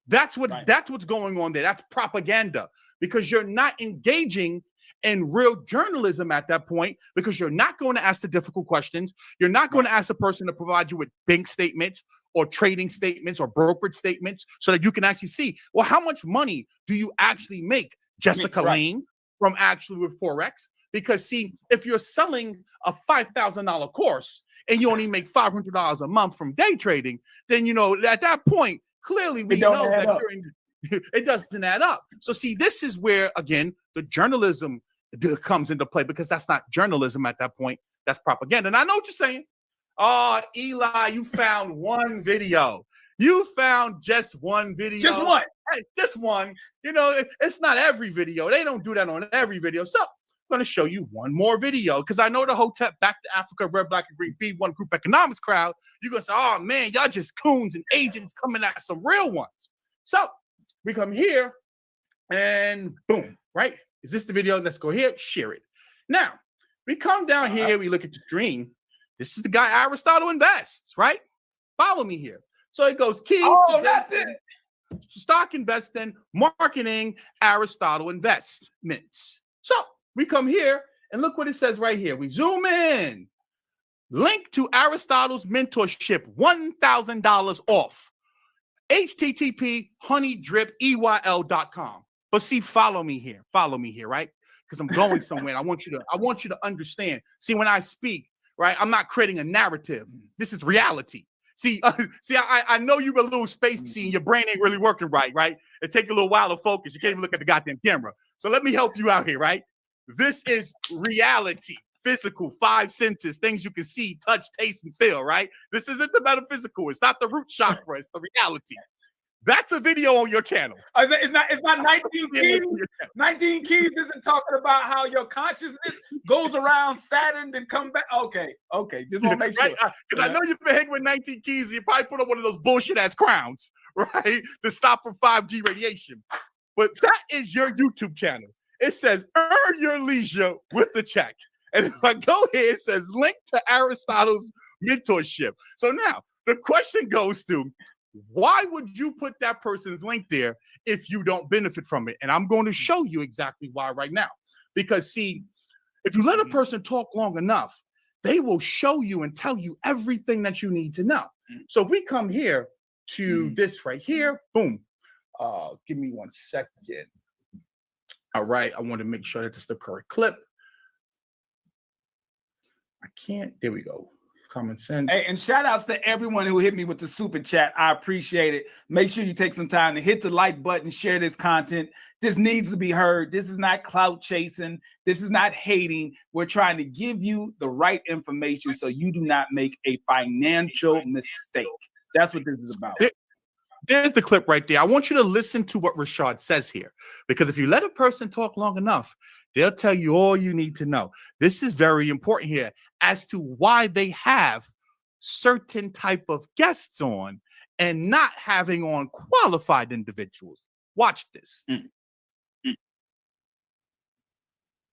That's what's going on there. That's propaganda, because you're not engaging in real journalism at that point, because you're not going to ask the difficult questions. You're not going to ask a person to provide you with bank statements or trading statements or brokerage statements so that you can actually see, well, how much money do you actually make, Jessica Lane, from actually with Forex? Because see, if you're selling a $5,000 course and you only make $500 a month from day trading, then, at that point, clearly we know that it doesn't add up. So see, this is where, again, the journalism comes into play, because that's not journalism at that point. That's propaganda. And I know what you're saying. Oh, Eli, you found one video. You found just one video. Just one. Hey, this one. It's not every video. They don't do that on every video. So I'm going to show you one more video, because I know the Hotep Back to Africa, Red, Black, and Green B1 Group Economics crowd. You're going to say, oh, man, y'all just coons and agents coming at some real ones. So we come here and boom, right? Is this the video? Let's go here, share it. Now, we come down here, we look at the screen. This is the guy Aristotle Invests, right? Follow me here. So it goes keys. Oh, that's it. Stock investing, marketing, Aristotle Investments. So we come here and look what it says right here. We zoom in. Link to Aristotle's mentorship, $1,000 off. HTTP honeydripeyl.com. But see, follow me here, right? Because I'm going somewhere. I want you to understand. See, when I speak, right, I'm not creating a narrative. This is reality. See, I know you're a little spacey and your brain ain't really working right? It takes a little while to focus. You can't even look at the goddamn camera. So let me help you out here, right? This is reality, physical, 5 senses, things you can see, touch, taste, and feel, right? This isn't the metaphysical. It's not the root chakra. It's the reality. That's a video on your channel. It's not 19 keys. 19 keys isn't talking about how your consciousness goes around Saturn and come back. Okay. Just want to make sure. Because I know you've been hanging with 19 keys. You probably put on one of those bullshit ass crowns, right? To stop from 5G radiation. But that is your YouTube channel. It says, earn your leisure with the check. And if I go here, it says link to Aristotle's mentorship. So now the question goes to, why would you put that person's link there if you don't benefit from it? And I'm going to show you exactly why right now. Because see, if you let a person talk long enough, they will show you and tell you everything that you need to know. So if we come here to this right here, boom. Give me 1 second. All right, I want to make sure that this is the correct clip. I can't. There we go. Common sense. Hey, and shout outs to everyone who hit me with the super chat. I appreciate it. Make sure you take some time to hit the like button, share this content. This needs to be heard. This is not clout chasing. This is not hating. We're trying to give you the right information so you do not make a financial mistake. That's what this is about. There's the clip right there. I want you to listen to what Rashad says here, because if you let a person talk long enough, they'll tell you all you need to know. This is very important here as to why they have certain type of guests on and not having on qualified individuals. Watch this.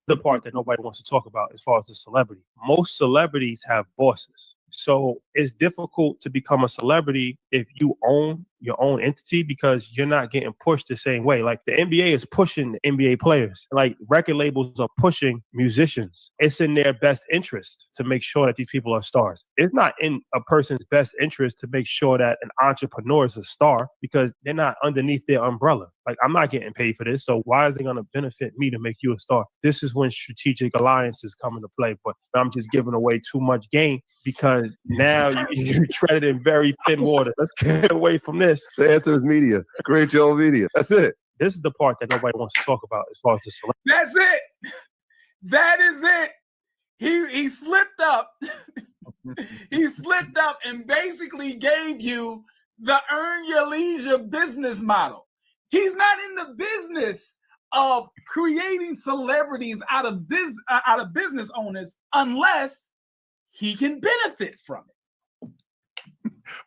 The part that nobody wants to talk about as far as the celebrity. Most celebrities have bosses. So it's difficult to become a celebrity if you own your own entity, because you're not getting pushed the same way. Like the NBA is pushing the NBA players. Like record labels are pushing musicians. It's in their best interest to make sure that these people are stars. It's not in a person's best interest to make sure that an entrepreneur is a star, because they're not underneath their umbrella. Like, I'm not getting paid for this, so why is it going to benefit me to make you a star? This is when strategic alliances come into play. But I'm just giving away too much game, because now you're treading in very thin water. Let's get away from this. The answer is media. Create your own media. That's it. This is the part that nobody wants to talk about as far as the celebrity. That's it. That is it. He slipped up. He slipped up and basically gave you the earn your leisure business model. He's not in the business of creating celebrities out of business owners unless he can benefit from it.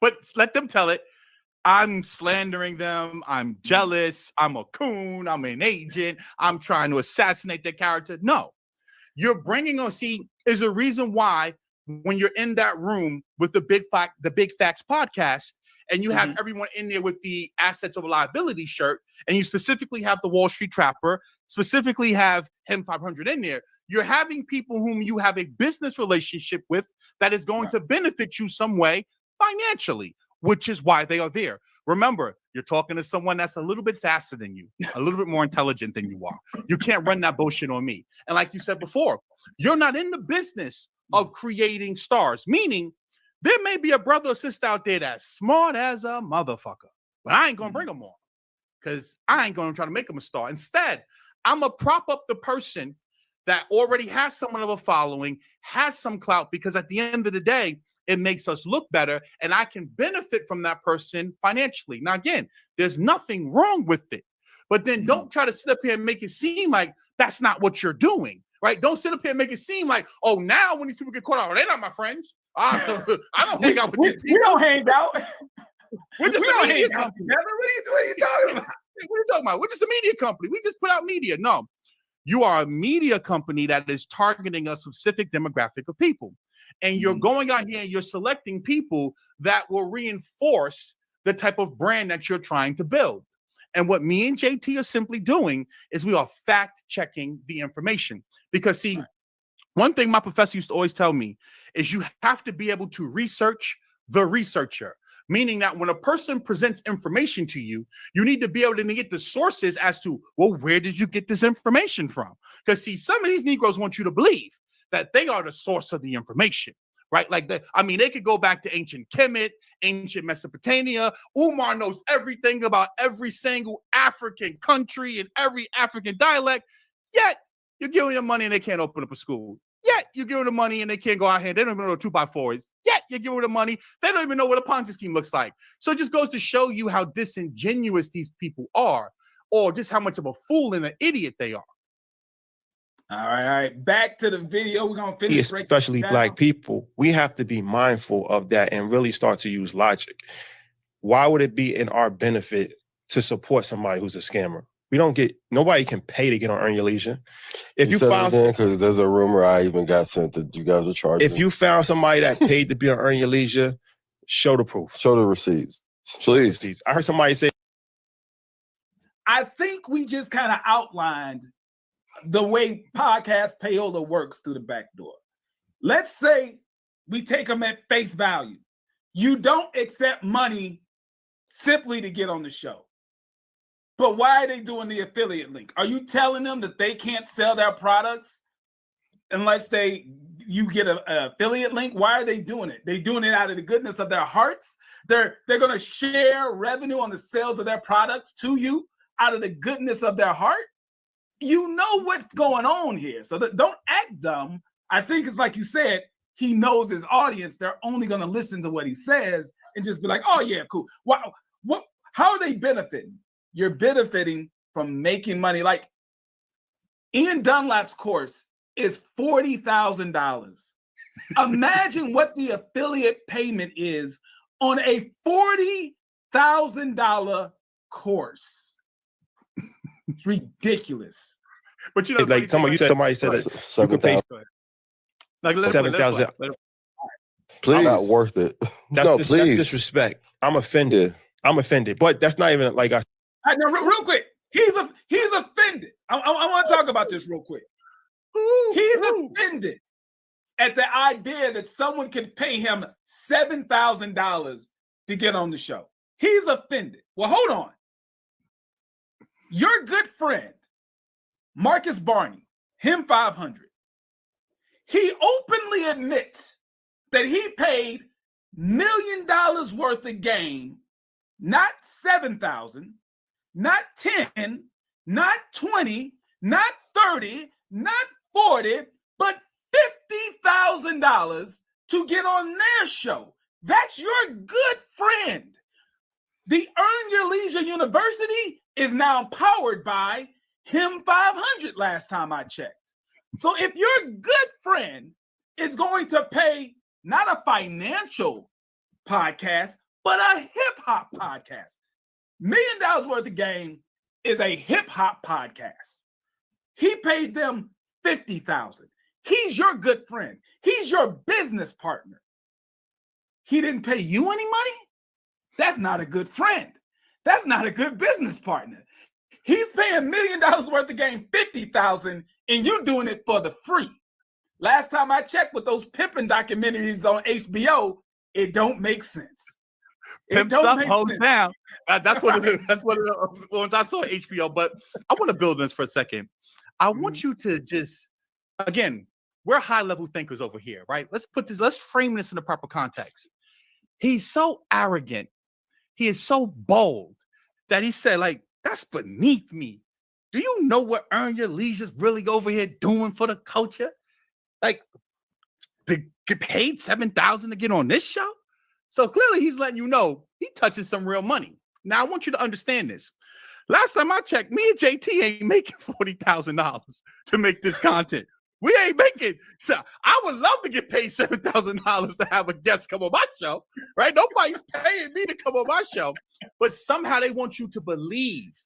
But let them tell it. I'm slandering them. I'm jealous. I'm a coon. I'm an agent. I'm trying to assassinate their character. No, you're bringing on. See, is a reason why when you're in that room with the Big Facts podcast, and you have everyone in there with the assets over liability shirt, and you specifically have the Wall Street Trapper, specifically have him 500 in there. You're having people whom you have a business relationship with that is going to benefit you some way financially, which is why they are there. Remember, you're talking to someone that's a little bit faster than you, a little bit more intelligent than you are. You can't run that bullshit on me. And like you said before, you're not in the business of creating stars, meaning there may be a brother or sister out there that's smart as a motherfucker, but I ain't going to bring them on because I ain't going to try to make them a star. Instead, I'm going to prop up the person that already has someone of a following, has some clout, because at the end of the day, it makes us look better, and I can benefit from that person financially. Now, again, there's nothing wrong with it, but then don't try to sit up here and make it seem like that's not what you're doing, right? Don't sit up here and make it seem like, oh, now when these people get caught out, they're not my friends. I don't hang out with these people. We don't hang out. We're just a media company. What are you talking about? What are you talking about? We're just a media company. We just put out media. No, you are a media company that is targeting a specific demographic of people. And you're going out here and you're selecting people that will reinforce the type of brand that you're trying to build. And what me and JT are simply doing is we are fact checking the information. Because see, one thing my professor used to always tell me is you have to be able to research the researcher. Meaning that when a person presents information to you, you need to be able to get the sources as to, well, where did you get this information from? Because see, some of these Negroes want you to believe that they are the source of the information, right? Like, they could go back to ancient Kemet, ancient Mesopotamia. Umar knows everything about every single African country and every African dialect, yet you're giving them money and they can't open up a school. Yet you give them the money and they can't go out here. They don't even know what a 2x4 is. Yet you give them the money. They don't even know what a Ponzi scheme looks like. So it just goes to show you how disingenuous these people are, or just how much of a fool and an idiot they are. All right. Back to the video. We're gonna finish. Especially black people, we have to be mindful of that and really start to use logic. Why would it be in our benefit to support somebody who's a scammer? Nobody can pay to get on Earn Your Leisure. If you found, because there's a rumor I even got sent that you guys are charging. if you found somebody that paid to be on Earn Your Leisure, show the proof. Show the receipts, please. I heard somebody say, I think we just kind of outlined the way podcast payola works through the back door. Let's say we take them at face value. You don't accept money simply to get on the show. But why are they doing the affiliate link? Are you telling them that they can't sell their products unless you get an affiliate link? Why are they doing it? They're doing it out of the goodness of their hearts. They're going to share revenue on the sales of their products to you out of the goodness of their heart. You know what's going on here. So don't act dumb. I think it's like you said, he knows his audience. They're only going to listen to what he says and just be like, oh yeah, cool. Wow. How are they benefiting? You're benefiting from making money. Like Ian Dunlap's course is $40,000. Imagine what the affiliate payment is on a $40,000 course. It's ridiculous. But you know, like somebody said that you could pay 7,000. Please, not worth it. That's disrespect. I'm offended. I'm offended. But that's not even like No, real quick. He's offended. I want to talk about this real quick. He's offended at the idea that someone could pay him $7,000 to get on the show. He's offended. Well, hold on. Your good friend, Marcus Barney, him 500. He openly admits that he paid $1 million worth of game, not 7,000, not 10, not 20, not 30, not 40, but $50,000 to get on their show. That's your good friend. The Earn Your Leisure University is now powered by him 500 last time I checked. So if your good friend is going to pay not a financial podcast, but a hip hop podcast, $1 million worth of game is a hip hop podcast. He paid them $50,000. He's your good friend. He's your business partner. He didn't pay you any money? That's not a good friend. That's not a good business partner. He's paying $1 million worth of game, $50,000, and you doing it for the free. Last time I checked with those pimping documentaries on HBO, it don't make sense. Pimps up, hold down. That's what it is. That's what it was. I saw HBO, but I want to build this for a second. I want you to just, again, we're high-level thinkers over here, right? Let's frame this in the proper context. He's so arrogant. He is so bold that he said, like, that's beneath me. Do you know what Earn Your Leisure's really over here doing for the culture? Like, they get paid $7,000 to get on this show? So clearly he's letting you know he touching some real money. Now, I want you to understand this. Last time I checked, me and JT ain't making $40,000 to make this content. We ain't making. So I would love to get paid $7,000 to have a guest come on my show, right? Nobody's paying me to come on my show, but somehow they want you to believe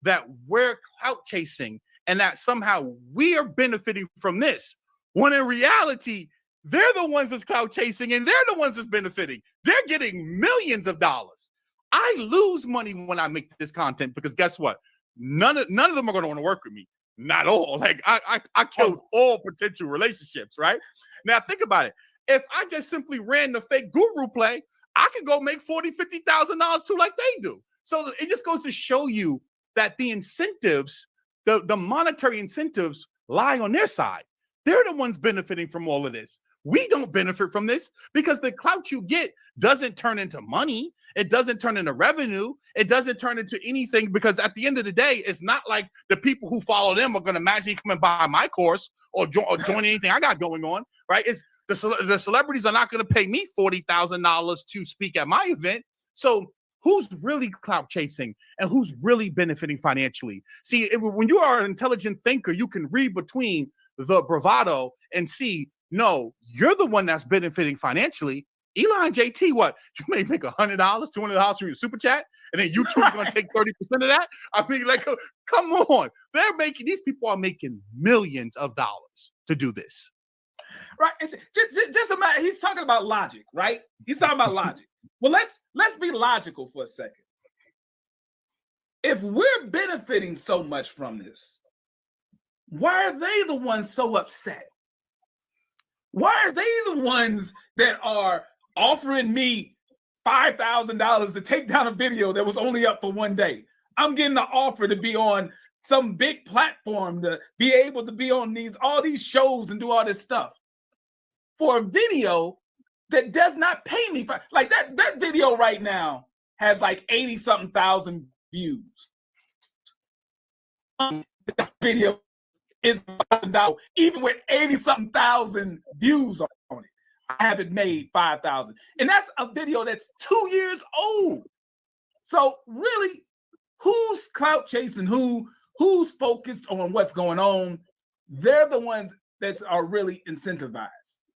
that we're clout chasing and that somehow we are benefiting from this. When in reality, they're the ones that's clout chasing and they're the ones that's benefiting. They're getting millions of dollars. I lose money when I make this content because guess what? None of them are going to want to work with me. Not all. Like I killed all potential relationships, right? Now think about it. If I just simply ran the fake guru play, I could go make $40,000, $50,000 too, like they do. So it just goes to show you that the incentives, the monetary incentives lie on their side. They're the ones benefiting from all of this. We don't benefit from this because the clout you get doesn't turn into money. It doesn't turn into revenue. It doesn't turn into anything because at the end of the day, it's not like the people who follow them are going to magically come and buy my course or join anything I got going on, right? It's the celebrities are not going to pay me $40,000 to speak at my event. So who's really clout chasing and who's really benefiting financially? See, when you are an intelligent thinker, you can read between the bravado and see, no, you're the one that's benefiting financially. Eli and JT, what? You may make $100, $200 from your super chat, and then YouTube's going to take 30% of that? I mean, like, come on. These people are making millions of dollars to do this. Right. Just imagine, he's talking about logic, right? He's talking about logic. Well, let's be logical for a second. If we're benefiting so much from this, why are they the ones so upset? Why are they the ones that are offering me $5,000 to take down a video that was only up for one day? I'm getting an offer to be on some big platform, to be able to be on all these shows and do all this stuff for a video that does not pay me. Like that video right now has like 80-something thousand views. That video is $5,000, even with 80-something thousand views on it. I haven't made 5,000, and that's a video that's 2 years old. So really, who's clout chasing? Who's focused on what's going on? They're the ones that are really incentivized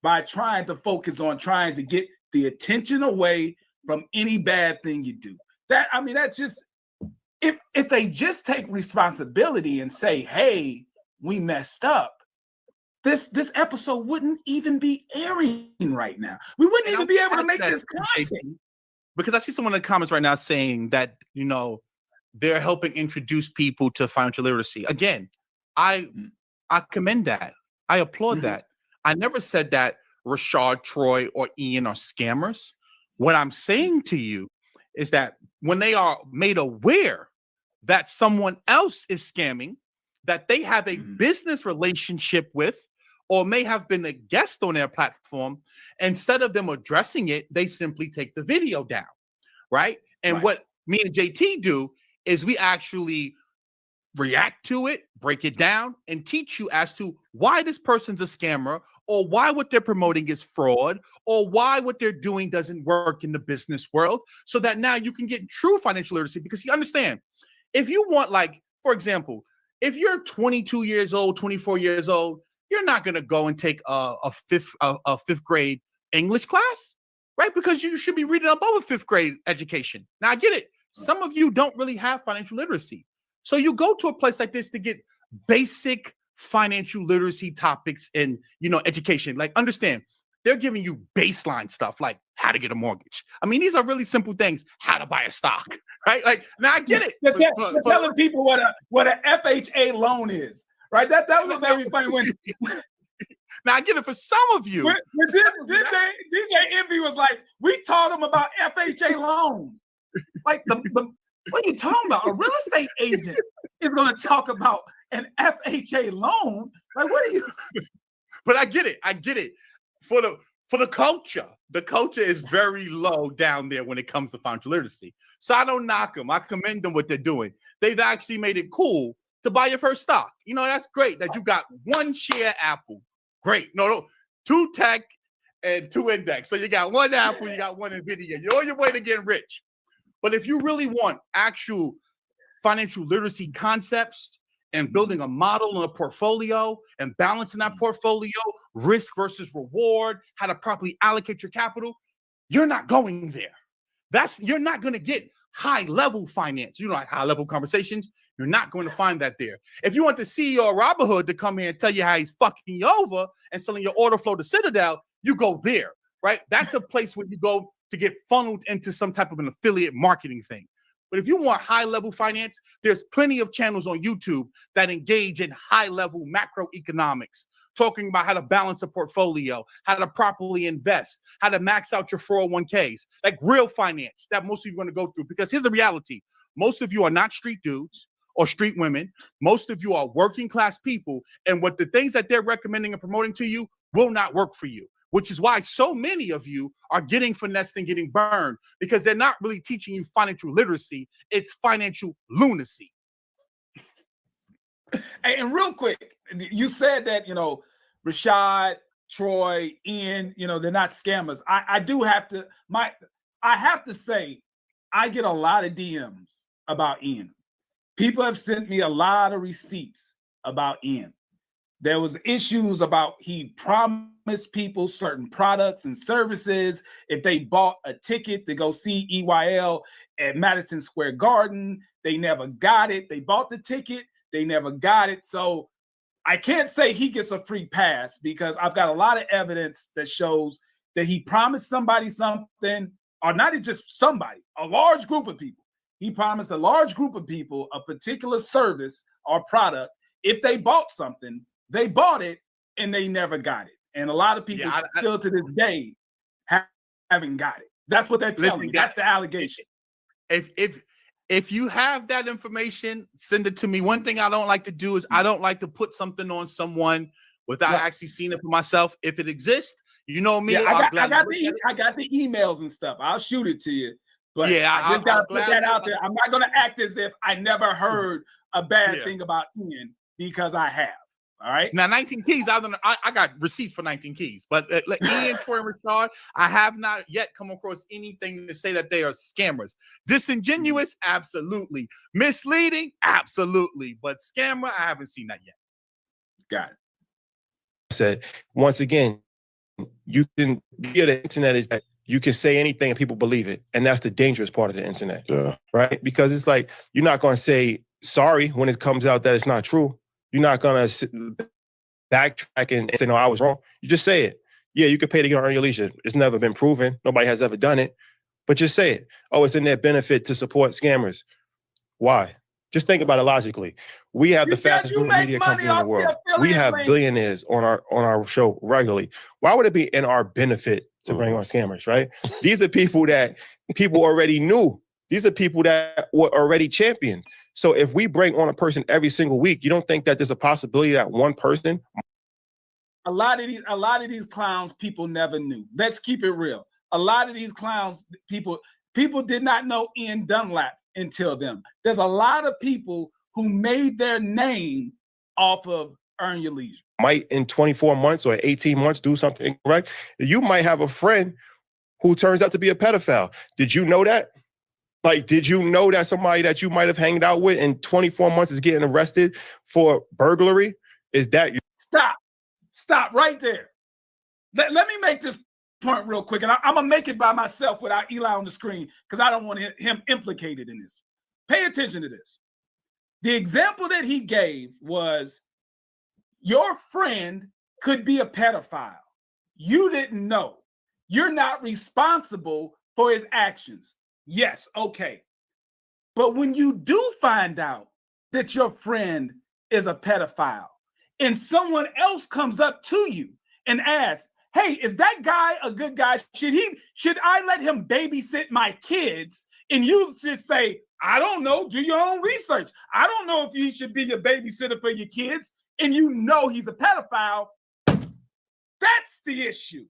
by trying to focus on trying to get the attention away from any bad thing you do. That's just, if they just take responsibility and say, hey, we messed up, this episode wouldn't even be airing right now. We wouldn't even be able to make this content. Because I see someone in the comments right now saying that, they're helping introduce people to financial literacy. Again, I commend that. I applaud that. I never said that Rashad, Troy, or Ian are scammers. What I'm saying to you is that when they are made aware that someone else is scamming, that they have a business relationship with, or may have been a guest on their platform, instead of them addressing it, they simply take the video down, right? And what me and JT do is we actually react to it, break it down, and teach you as to why this person's a scammer, or why what they're promoting is fraud, or why what they're doing doesn't work in the business world, so that now you can get true financial literacy. Because you understand, if you want, like, for example, if you're 22 years old, 24 years old, you're not going to go and take a fifth grade English class, right? Because you should be reading above a fifth grade education. Now, I get it. Some of you don't really have financial literacy. So you go to a place like this to get basic financial literacy topics and, education. Like, understand, they're giving you baseline stuff like how to get a mortgage. I mean, these are really simple things. How to buy a stock, right? Like, now I get it. They're telling people what a FHA loan is, right? That was very funny when. Now I get it for some of you. DJ Envy was like, we taught them about FHA loans. Like, what are you talking about? A real estate agent is going to talk about an FHA loan. Like, what are you? But I get it. For the culture is very low down there when it comes to financial literacy. So I don't knock them. I commend them what they're doing. They've actually made it cool to buy your first stock. That's great that you got one share Apple. Great. No, 2 tech and 2 index. So you got 1 Apple, you got 1 NVIDIA. You're on your way to getting rich. But if you really want actual financial literacy concepts and building a model and a portfolio and balancing that portfolio, risk versus reward, how to properly allocate your capital, you're not going there. You're not going to get high-level finance. Like high-level conversations. You're not going to find that there. If you want the CEO of Robinhood to come in and tell you how he's fucking you over and selling your order flow to Citadel, you go there, right? That's a place where you go to get funneled into some type of an affiliate marketing thing. But if you want high-level finance, there's plenty of channels on YouTube that engage in high-level macroeconomics, talking about how to balance a portfolio, how to properly invest, how to max out your 401ks, like real finance that most of you are going to go through. Because here's the reality. Most of you are not street dudes or street women. Most of you are working class people. And what the things that they're recommending and promoting to you will not work for you. which is why so many of you are getting finessed and getting burned, because they're not really teaching you financial literacy. It's financial lunacy. Hey, and real quick, you said that, Rashad, Troy, Ian, they're not scammers. I have to say, I get a lot of DMs about Ian. People have sent me a lot of receipts about Ian. There was issues about he promised people certain products and services if they bought a ticket to go see EYL at Madison Square Garden. They never got it. They bought the ticket. They never got it. So I can't say he gets a free pass, because I've got a lot of evidence that shows that he promised somebody something, or not just somebody, a large group of people. He promised a large group of people a particular service or product. If they bought something, they bought it and they never got it. And a lot of people still to this day haven't got it. That's what they're telling me. That's the allegation. If you have that information, send it to me. One thing I don't like to do is I don't like to put something on someone without actually seeing it for myself. If it exists, you know me. Yeah, I got the emails and stuff. I'll shoot it to you. But I just gotta put that out there. I'm not gonna act as if I never heard a bad thing about Ian, because I have. All right. Now, 19 Keys, I got receipts for 19 Keys, but like Ian, Troy, and Rashad, I have not yet come across anything to say that they are scammers. Disingenuous, absolutely. Misleading, absolutely. But scammer, I haven't seen that yet. Got it. I said, once again, you can via the internet is that you can say anything and people believe it. And that's the dangerous part of the internet. Yeah. Right? Because it's like, you're not going to say sorry when it comes out that it's not true. You're not going to backtrack and say, no, I was wrong. You just say it. Yeah, you could pay to get on Earn Your Leisure. It's never been proven. Nobody has ever done it. But just say it. Oh, it's in their benefit to support scammers. Why? Just think about it logically. We have the fastest growing media company in the world. We have billionaires on our show regularly. Why would it be in our benefit to bring on scammers, right? These are people that people already knew. These are people that were already championed. So if we bring on a person every single week, you don't think that there's a possibility that one person? A lot of these clowns people never knew. Let's keep it real. A lot of these clowns people did not know Ian Dunlap until them. There's a lot of people who made their name off of Earn Your Leisure. Might in 24 months or 18 months do something incorrect. You might have a friend who turns out to be a pedophile. Did you know that? Like, did you know that somebody that you might have hanged out with in 24 months is getting arrested for burglary? Is that you? Stop right there. Let me make this point real quick, and I'm going to make it by myself without Eli on the screen, because I don't want him implicated in this. Pay attention to this. The example that he gave was, your friend could be a pedophile. You didn't know. You're not responsible for his actions. Yes, okay. But when you do find out that your friend is a pedophile and someone else comes up to you and asks, hey, is that guy a good guy? Should I let him babysit my kids? And you just say, I don't know, do your own research. I don't know if he should be your babysitter for your kids. And you know he's a pedophile. That's the issue.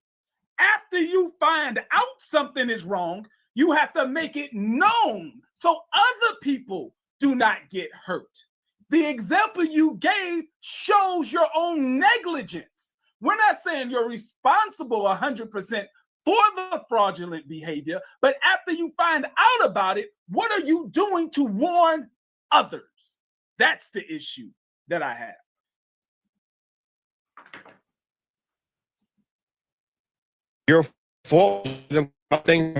After you find out something is wrong, you have to make it known so other people do not get hurt. The example you gave shows your own negligence. We're not saying you're responsible 100% for the fraudulent behavior, but after you find out about it, what are you doing to warn others? That's the issue that I have. Your fault. Things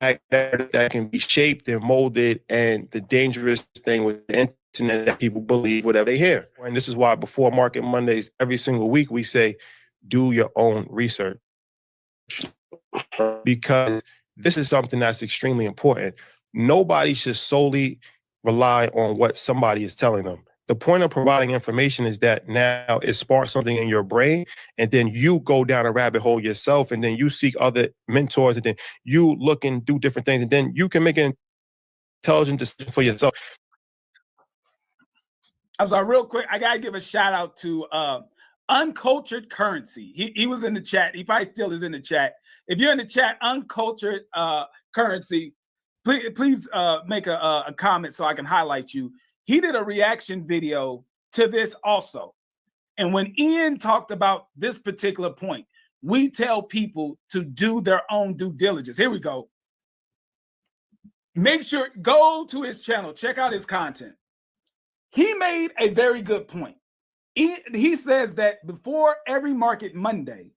that can be shaped and molded, and the dangerous thing with the internet that people believe whatever they hear. And this is why before Market Mondays, every single week we say, do your own research, because this is something that's extremely important. Nobody should solely rely on what somebody is telling them. The point of providing information is that now it sparks something in your brain, and then you go down a rabbit hole yourself, and then you seek other mentors, and then you look and do different things, and then you can make an intelligent decision for yourself. I'm sorry, real quick, I gotta give a shout out to Uncultured Currency. He was in the chat. He probably still is in the chat. If you're in the chat, Uncultured Currency, please make a comment so I can highlight you. He did a reaction video to this also. And when Ian talked about this particular point, we tell people to do their own due diligence. Here we go. Make sure, go to his channel, check out his content. He made a very good point. He says that before every market Monday,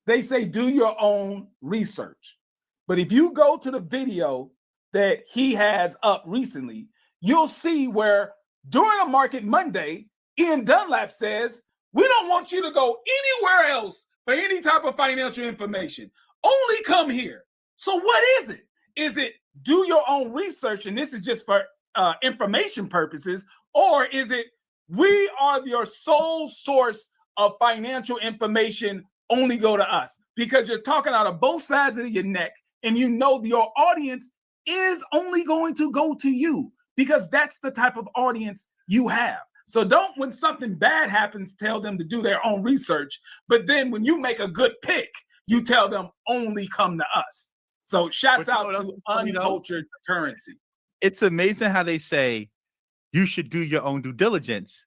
they say do your own research. But if you go to the video that he has up recently, you'll see where during a market Monday, Ian Dunlap says, we don't want you to go anywhere else for any type of financial information. Only come here. So what is it? Is it do your own research, and this is just for information purposes, or is it we are your sole source of financial information, only go to us? Because you're talking out of both sides of your neck, and you know your audience is only going to go to you because that's the type of audience you have. So don't, when something bad happens, tell them to do their own research. But then when you make a good pick, you tell them only come to us. So shouts out to Uncultured Currency. It's amazing how they say you should do your own due diligence.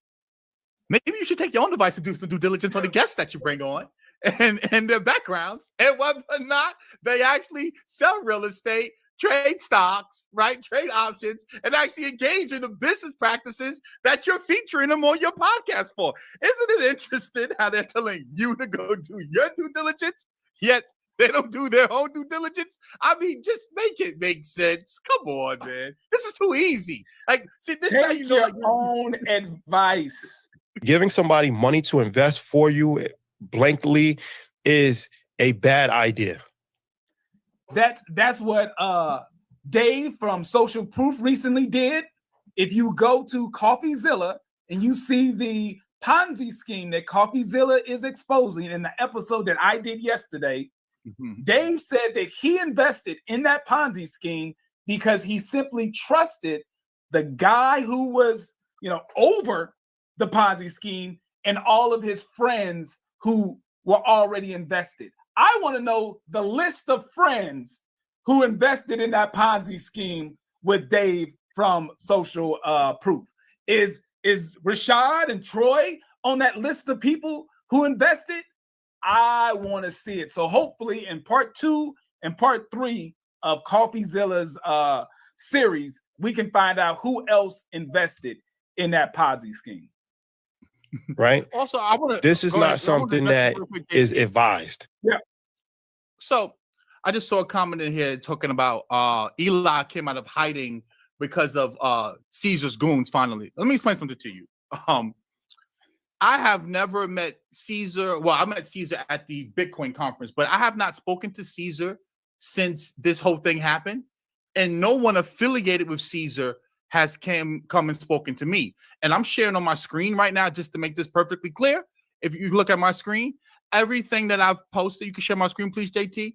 Maybe you should take your own advice and do some due diligence on the guests that you bring on and their backgrounds and whether or not they actually sell real estate, trade stocks, right? Trade options, and actually engage in the business practices that you're featuring them on your podcast for. Isn't it interesting how they're telling you to go do your due diligence, yet they don't do their own due diligence? I mean, just make it make sense. Come on, man. This is too easy. Like, see, this is how you know your own advice. Giving somebody money to invest for you blankly is a bad idea. That's what Dave from Social Proof recently did. If you go to CoffeeZilla and you see the Ponzi scheme that CoffeeZilla is exposing in the episode that I did yesterday, Dave said that he invested in that Ponzi scheme because he simply trusted the guy who was, over the Ponzi scheme and all of his friends who were already invested. I want to know the list of friends who invested in that Ponzi scheme with Dave from Social Proof. Is Rashad and Troy on that list of people who invested? I want to see it. So hopefully in part 2 and part 3 of CoffeeZilla's series, we can find out who else invested in that Ponzi scheme. Right? Also, I want to. This is not something that is advised. Yeah. So I just saw a comment in here talking about Eli came out of hiding because of Caesar's goons. Finally, let me explain something to you. I have never met Caesar. Well, I met Caesar at the Bitcoin conference, but I have not spoken to Caesar since this whole thing happened, and no one affiliated with Caesar has come and spoken to me. And I'm sharing on my screen right now just to make this perfectly clear. If you look at my screen, everything that I've posted, you can share my screen, please, JT.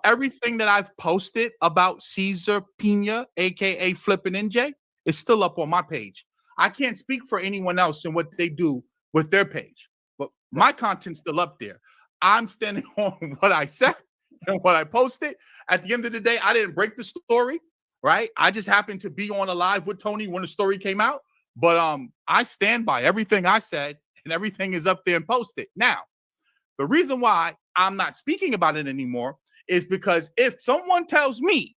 Everything that I've posted about Caesar Pena, aka Flippin' NJ, is still up on my page. I can't speak for anyone else and what they do with their page, but my content's still up there. I'm standing on what I said and what I posted. At the end of the day, I didn't break the story, right? I just happened to be on a live with Tony when the story came out, but I stand by everything I said and everything is up there and posted. Now, the reason why I'm not speaking about it anymore is because if someone tells me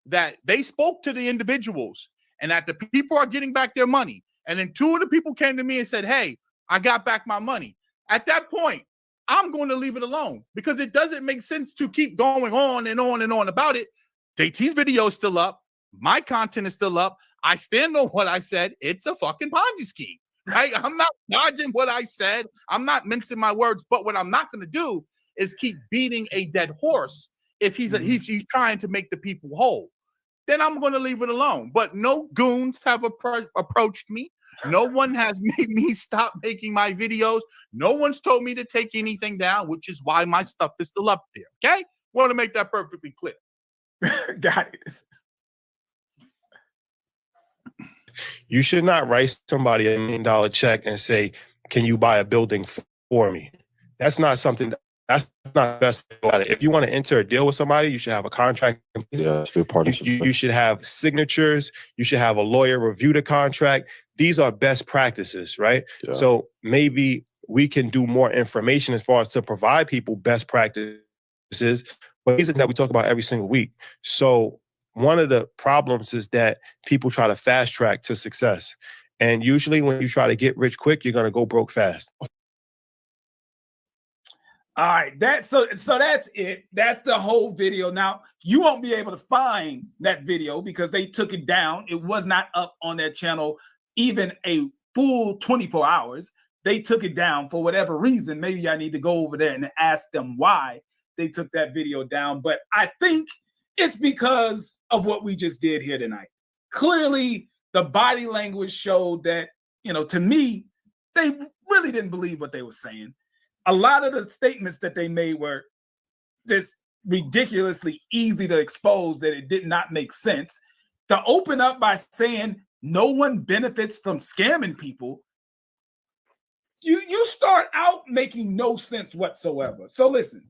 that they spoke to the individuals and that the people are getting back their money, and then 2 of the people came to me and said, hey, I got back my money. At that point, I'm going to leave it alone because it doesn't make sense to keep going on and on and on about it. JT's video is still up. My content is still up. I stand on what I said. It's a fucking Ponzi scheme, right? I'm not dodging what I said. I'm not mincing my words. But what I'm not going to do is keep beating a dead horse if he's trying to make the people whole. Then I'm going to leave it alone. But no goons have approached me. No one has made me stop making my videos. No one's told me to take anything down, which is why my stuff is still up there. Okay? Want to make that perfectly clear. Got it. You should not write somebody $1 million check and say, can you buy a building for me? That's not something. That's not the best way about it. If you want to enter a deal with somebody, you should have a contract in place. Yeah, it should be a partnership. You should have signatures. You should have a lawyer review the contract. These are best practices, right? Yeah. So maybe we can do more information as far as to provide people best practices. But these are that we talk about every single week. So one of the problems is that people try to fast track to success. And usually when you try to get rich quick, you're going to go broke fast. All right, that's it. That's the whole video. Now, you won't be able to find that video because they took it down. It was not up on their channel even a full 24 hours. They took it down for whatever reason. Maybe I need to go over there and ask them why they took that video down. But I think it's because of what we just did here tonight. Clearly, the body language showed that, to me, they really didn't believe what they were saying. A lot of the statements that they made were just ridiculously easy to expose that it did not make sense. To open up by saying no one benefits from scamming people, you start out making no sense whatsoever. So listen,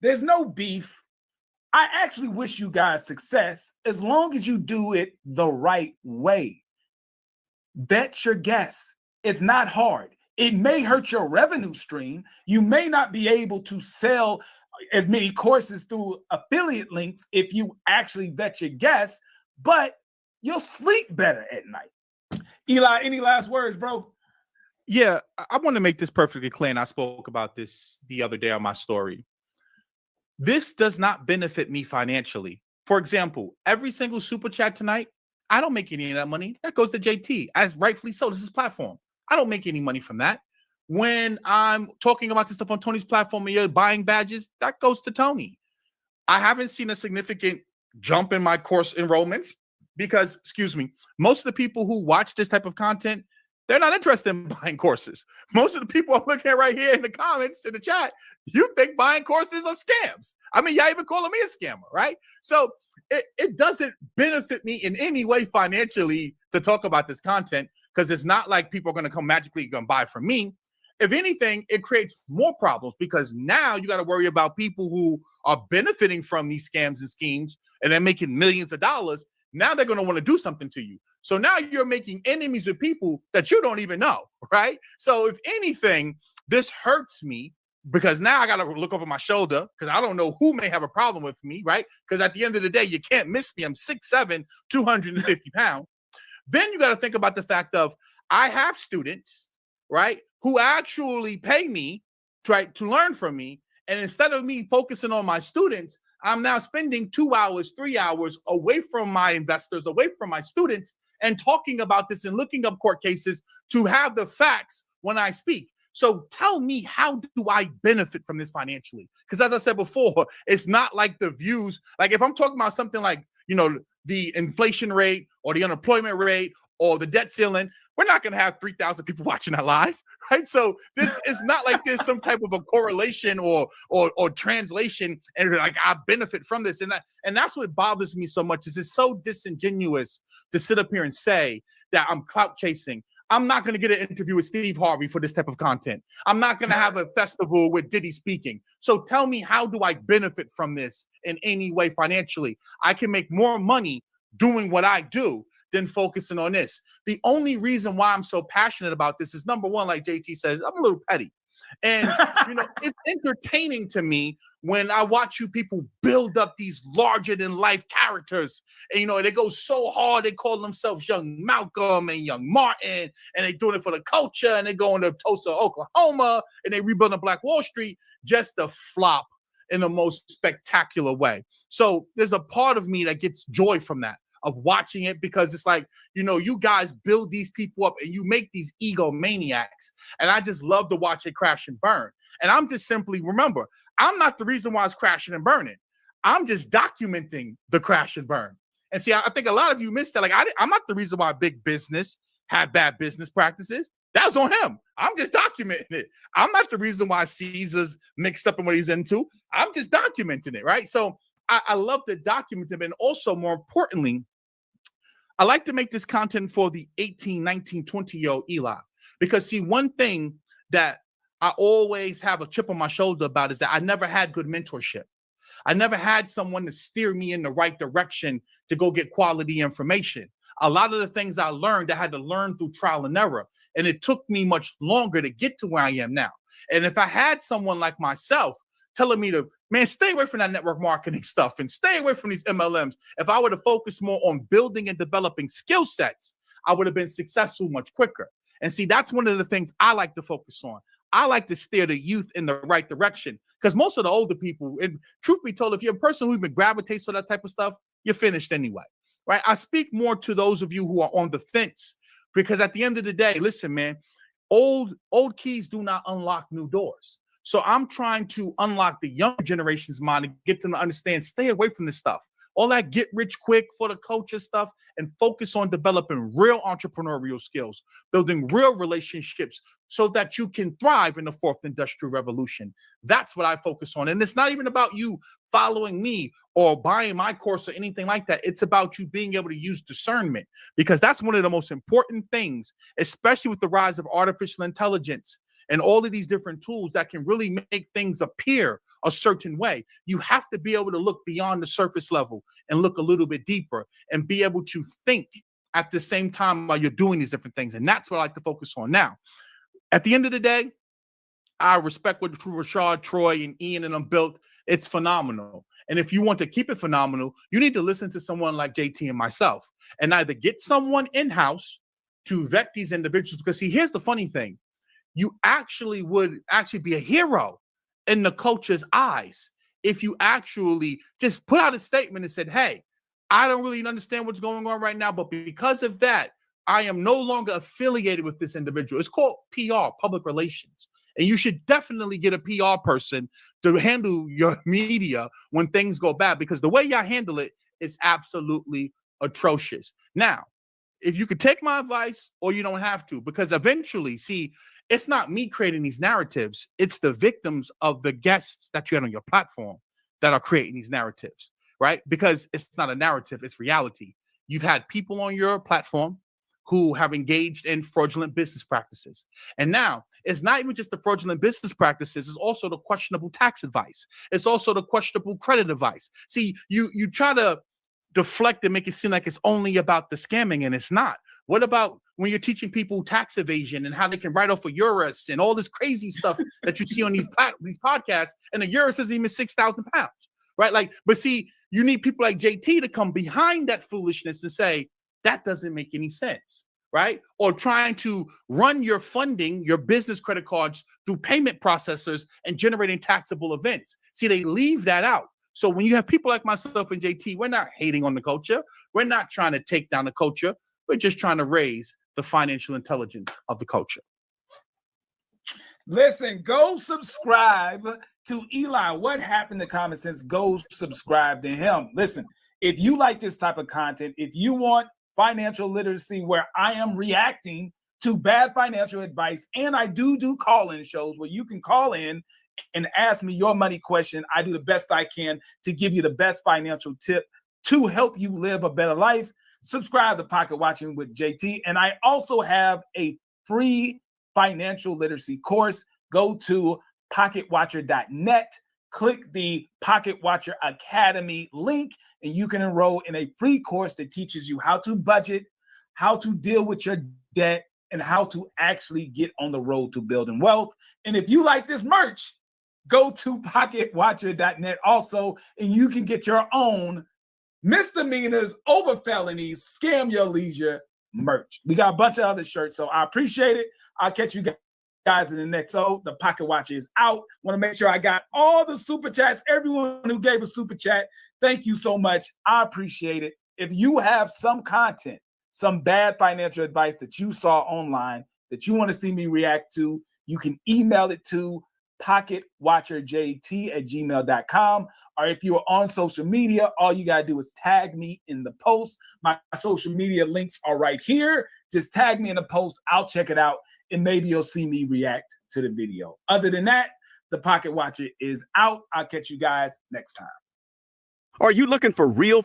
there's no beef. I actually wish you guys success as long as you do it the right way. Bet your guess. It's not hard. It may hurt your revenue stream. You may not be able to sell as many courses through affiliate links if you actually bet your guess, but you'll sleep better at night. Eli, any last words, bro? Yeah, I want to make this perfectly clear, and I spoke about this the other day on my story. This does not benefit me financially. For example, every single super chat tonight, I don't make any of that money. That goes to JT, as rightfully so. This is platform. I don't make any money from that. When I'm talking about this stuff on Tony's platform and you're buying badges, that goes to Tony. I haven't seen a significant jump in my course enrollments because, most of the people who watch this type of content, they're not interested in buying courses. Most of the people I'm looking at right here in the comments, in the chat, you think buying courses are scams. I mean, y'all even calling me a scammer, right? So it doesn't benefit me in any way financially to talk about this content, because it's not like people are going to come magically going to buy from me. If anything, it creates more problems because now you got to worry about people who are benefiting from these scams and schemes and they're making millions of dollars. Now they're going to want to do something to you. So now you're making enemies with people that you don't even know, right? So if anything, this hurts me because now I got to look over my shoulder because I don't know who may have a problem with me, right? Because at the end of the day, you can't miss me. I'm 6'7", 250 pounds. Then you got to think about the fact of I have students, right, who actually pay me to learn from me. And instead of me focusing on my students, I'm now spending 2 hours, 3 hours away from my investors, away from my students, and talking about this and looking up court cases to have the facts when I speak. So tell me, how do I benefit from this financially? Because as I said before, it's not like the views. Like if I'm talking about something like, the inflation rate or the unemployment rate or the debt ceiling, we're not going to have 3,000 people watching that live, right? So this is not like there's some type of a correlation or translation, and like I benefit from this. And that's what bothers me so much is it's so disingenuous to sit up here and say that I'm clout chasing. I'm not going to get an interview with Steve Harvey for this type of content. I'm not going to have a festival with Diddy speaking. So tell me, how do I benefit from this in any way financially? I can make more money doing what I do than focusing on this. The only reason why I'm so passionate about this is, number one, like JT says, I'm a little petty. And, it's entertaining to me when I watch you people build up these larger than life characters. And, they go so hard. They call themselves Young Malcolm and Young Martin, and they doing it for the culture. And they go into Tulsa, Oklahoma, and they rebuilding Black Wall Street just to flop in the most spectacular way. So there's a part of me that gets joy from that, of watching it, because it's like, you guys build these people up and you make these egomaniacs. And I just love to watch it crash and burn. And I'm just simply, remember, I'm not the reason why it's crashing and burning. I'm just documenting the crash and burn. And see, I think a lot of you missed that. Like, I'm not the reason why big business had bad business practices. That was on him. I'm just documenting it. I'm not the reason why Caesar's mixed up in what he's into. I'm just documenting it, right? So I love to document them. And also, more importantly, I like to make this content for the 18, 19, 20-year-old Eli. Because, see, one thing that I always have a chip on my shoulder about is that I never had good mentorship. I never had someone to steer me in the right direction to go get quality information. A lot of the things I learned, I had to learn through trial and error. And it took me much longer to get to where I am now. And if I had someone like myself telling me to, man, stay away from that network marketing stuff and stay away from these MLMs, if I would have focused more on building and developing skill sets, I would have been successful much quicker. And see, that's one of the things I like to focus on. I like to steer the youth in the right direction because most of the older people, and truth be told, if you're a person who even gravitates to that type of stuff, you're finished anyway, right? I speak more to those of you who are on the fence because at the end of the day, listen, man, old keys do not unlock new doors. So I'm trying to unlock the younger generation's mind and get them to understand, stay away from this stuff. All that get rich quick for the culture stuff and focus on developing real entrepreneurial skills, building real relationships so that you can thrive in the fourth industrial revolution. That's what I focus on. And it's not even about you following me or buying my course or anything like that. It's about you being able to use discernment because that's one of the most important things, especially with the rise of artificial intelligence and all of these different tools that can really make things appear a certain way. You have to be able to look beyond the surface level and look a little bit deeper and be able to think at the same time while you're doing these different things. And that's what I like to focus on. Now, at the end of the day, I respect what Rashad, Troy, and Ian and them built. It's phenomenal. And if you want to keep it phenomenal, you need to listen to someone like JT and myself and either get someone in-house to vet these individuals. Because see, here's the funny thing. You would be a hero in the culture's eyes if you actually just put out a statement and said, hey, I don't really understand what's going on right now, but because of that, I am no longer affiliated with this individual. It's called PR, public relations. And you should definitely get a PR person to handle your media when things go bad, because the way y'all handle it is absolutely atrocious. Now, if you could take my advice or you don't have to, because eventually, see, it's not me creating these narratives. It's the victims of the guests that you had on your platform that are creating these narratives, right? Because it's not a narrative, it's reality. You've had people on your platform who have engaged in fraudulent business practices. And now it's not even just the fraudulent business practices, it's also the questionable tax advice. It's also the questionable credit advice. See, you try to deflect and make it seem like it's only about the scamming, and it's not. What about when you're teaching people tax evasion and how they can write off a Urus and all this crazy stuff that you see on these podcasts, and the Urus isn't even 6,000 pounds, right? Like, but see, you need people like JT to come behind that foolishness and say, that doesn't make any sense, right? Or trying to run your funding, your business credit cards through payment processors and generating taxable events. See, they leave that out. So when you have people like myself and JT, we're not hating on the culture. We're not trying to take down the culture. We're just trying to raise the financial intelligence of the culture. Listen, go subscribe to Eli. What happened to Common Sense? Go subscribe to him. Listen, if you like this type of content, if you want financial literacy where I am reacting to bad financial advice, and I do call-in shows where you can call in and ask me your money question. I do the best I can to give you the best financial tip to help you live a better life. Subscribe to Pocket Watching with JT. And I also have a free financial literacy course. Go to pocketwatcher.net, click the Pocket Watcher Academy link, and you can enroll in a free course that teaches you how to budget, how to deal with your debt, and how to actually get on the road to building wealth. And if you like this merch, go to pocketwatcher.net also, and you can get your own misdemeanors over felonies, scam your leisure merch. We got a bunch of other shirts, so I appreciate it. I'll catch you guys in the next. So the Pocket Watcher is out. Want to make sure I got all the super chats. Everyone who gave a super chat, thank you so much. I appreciate it. If you have some content, some bad financial advice that you saw online that you want to see me react to, you can email it to pocketwatcherjt@gmail.com. Or if you are on social media, all you got to do is tag me in the post. My social media links are right here. Just tag me in the post. I'll check it out, and maybe you'll see me react to the video. Other than that, the Pocket Watcher is out. I'll catch you guys next time. Are you looking for real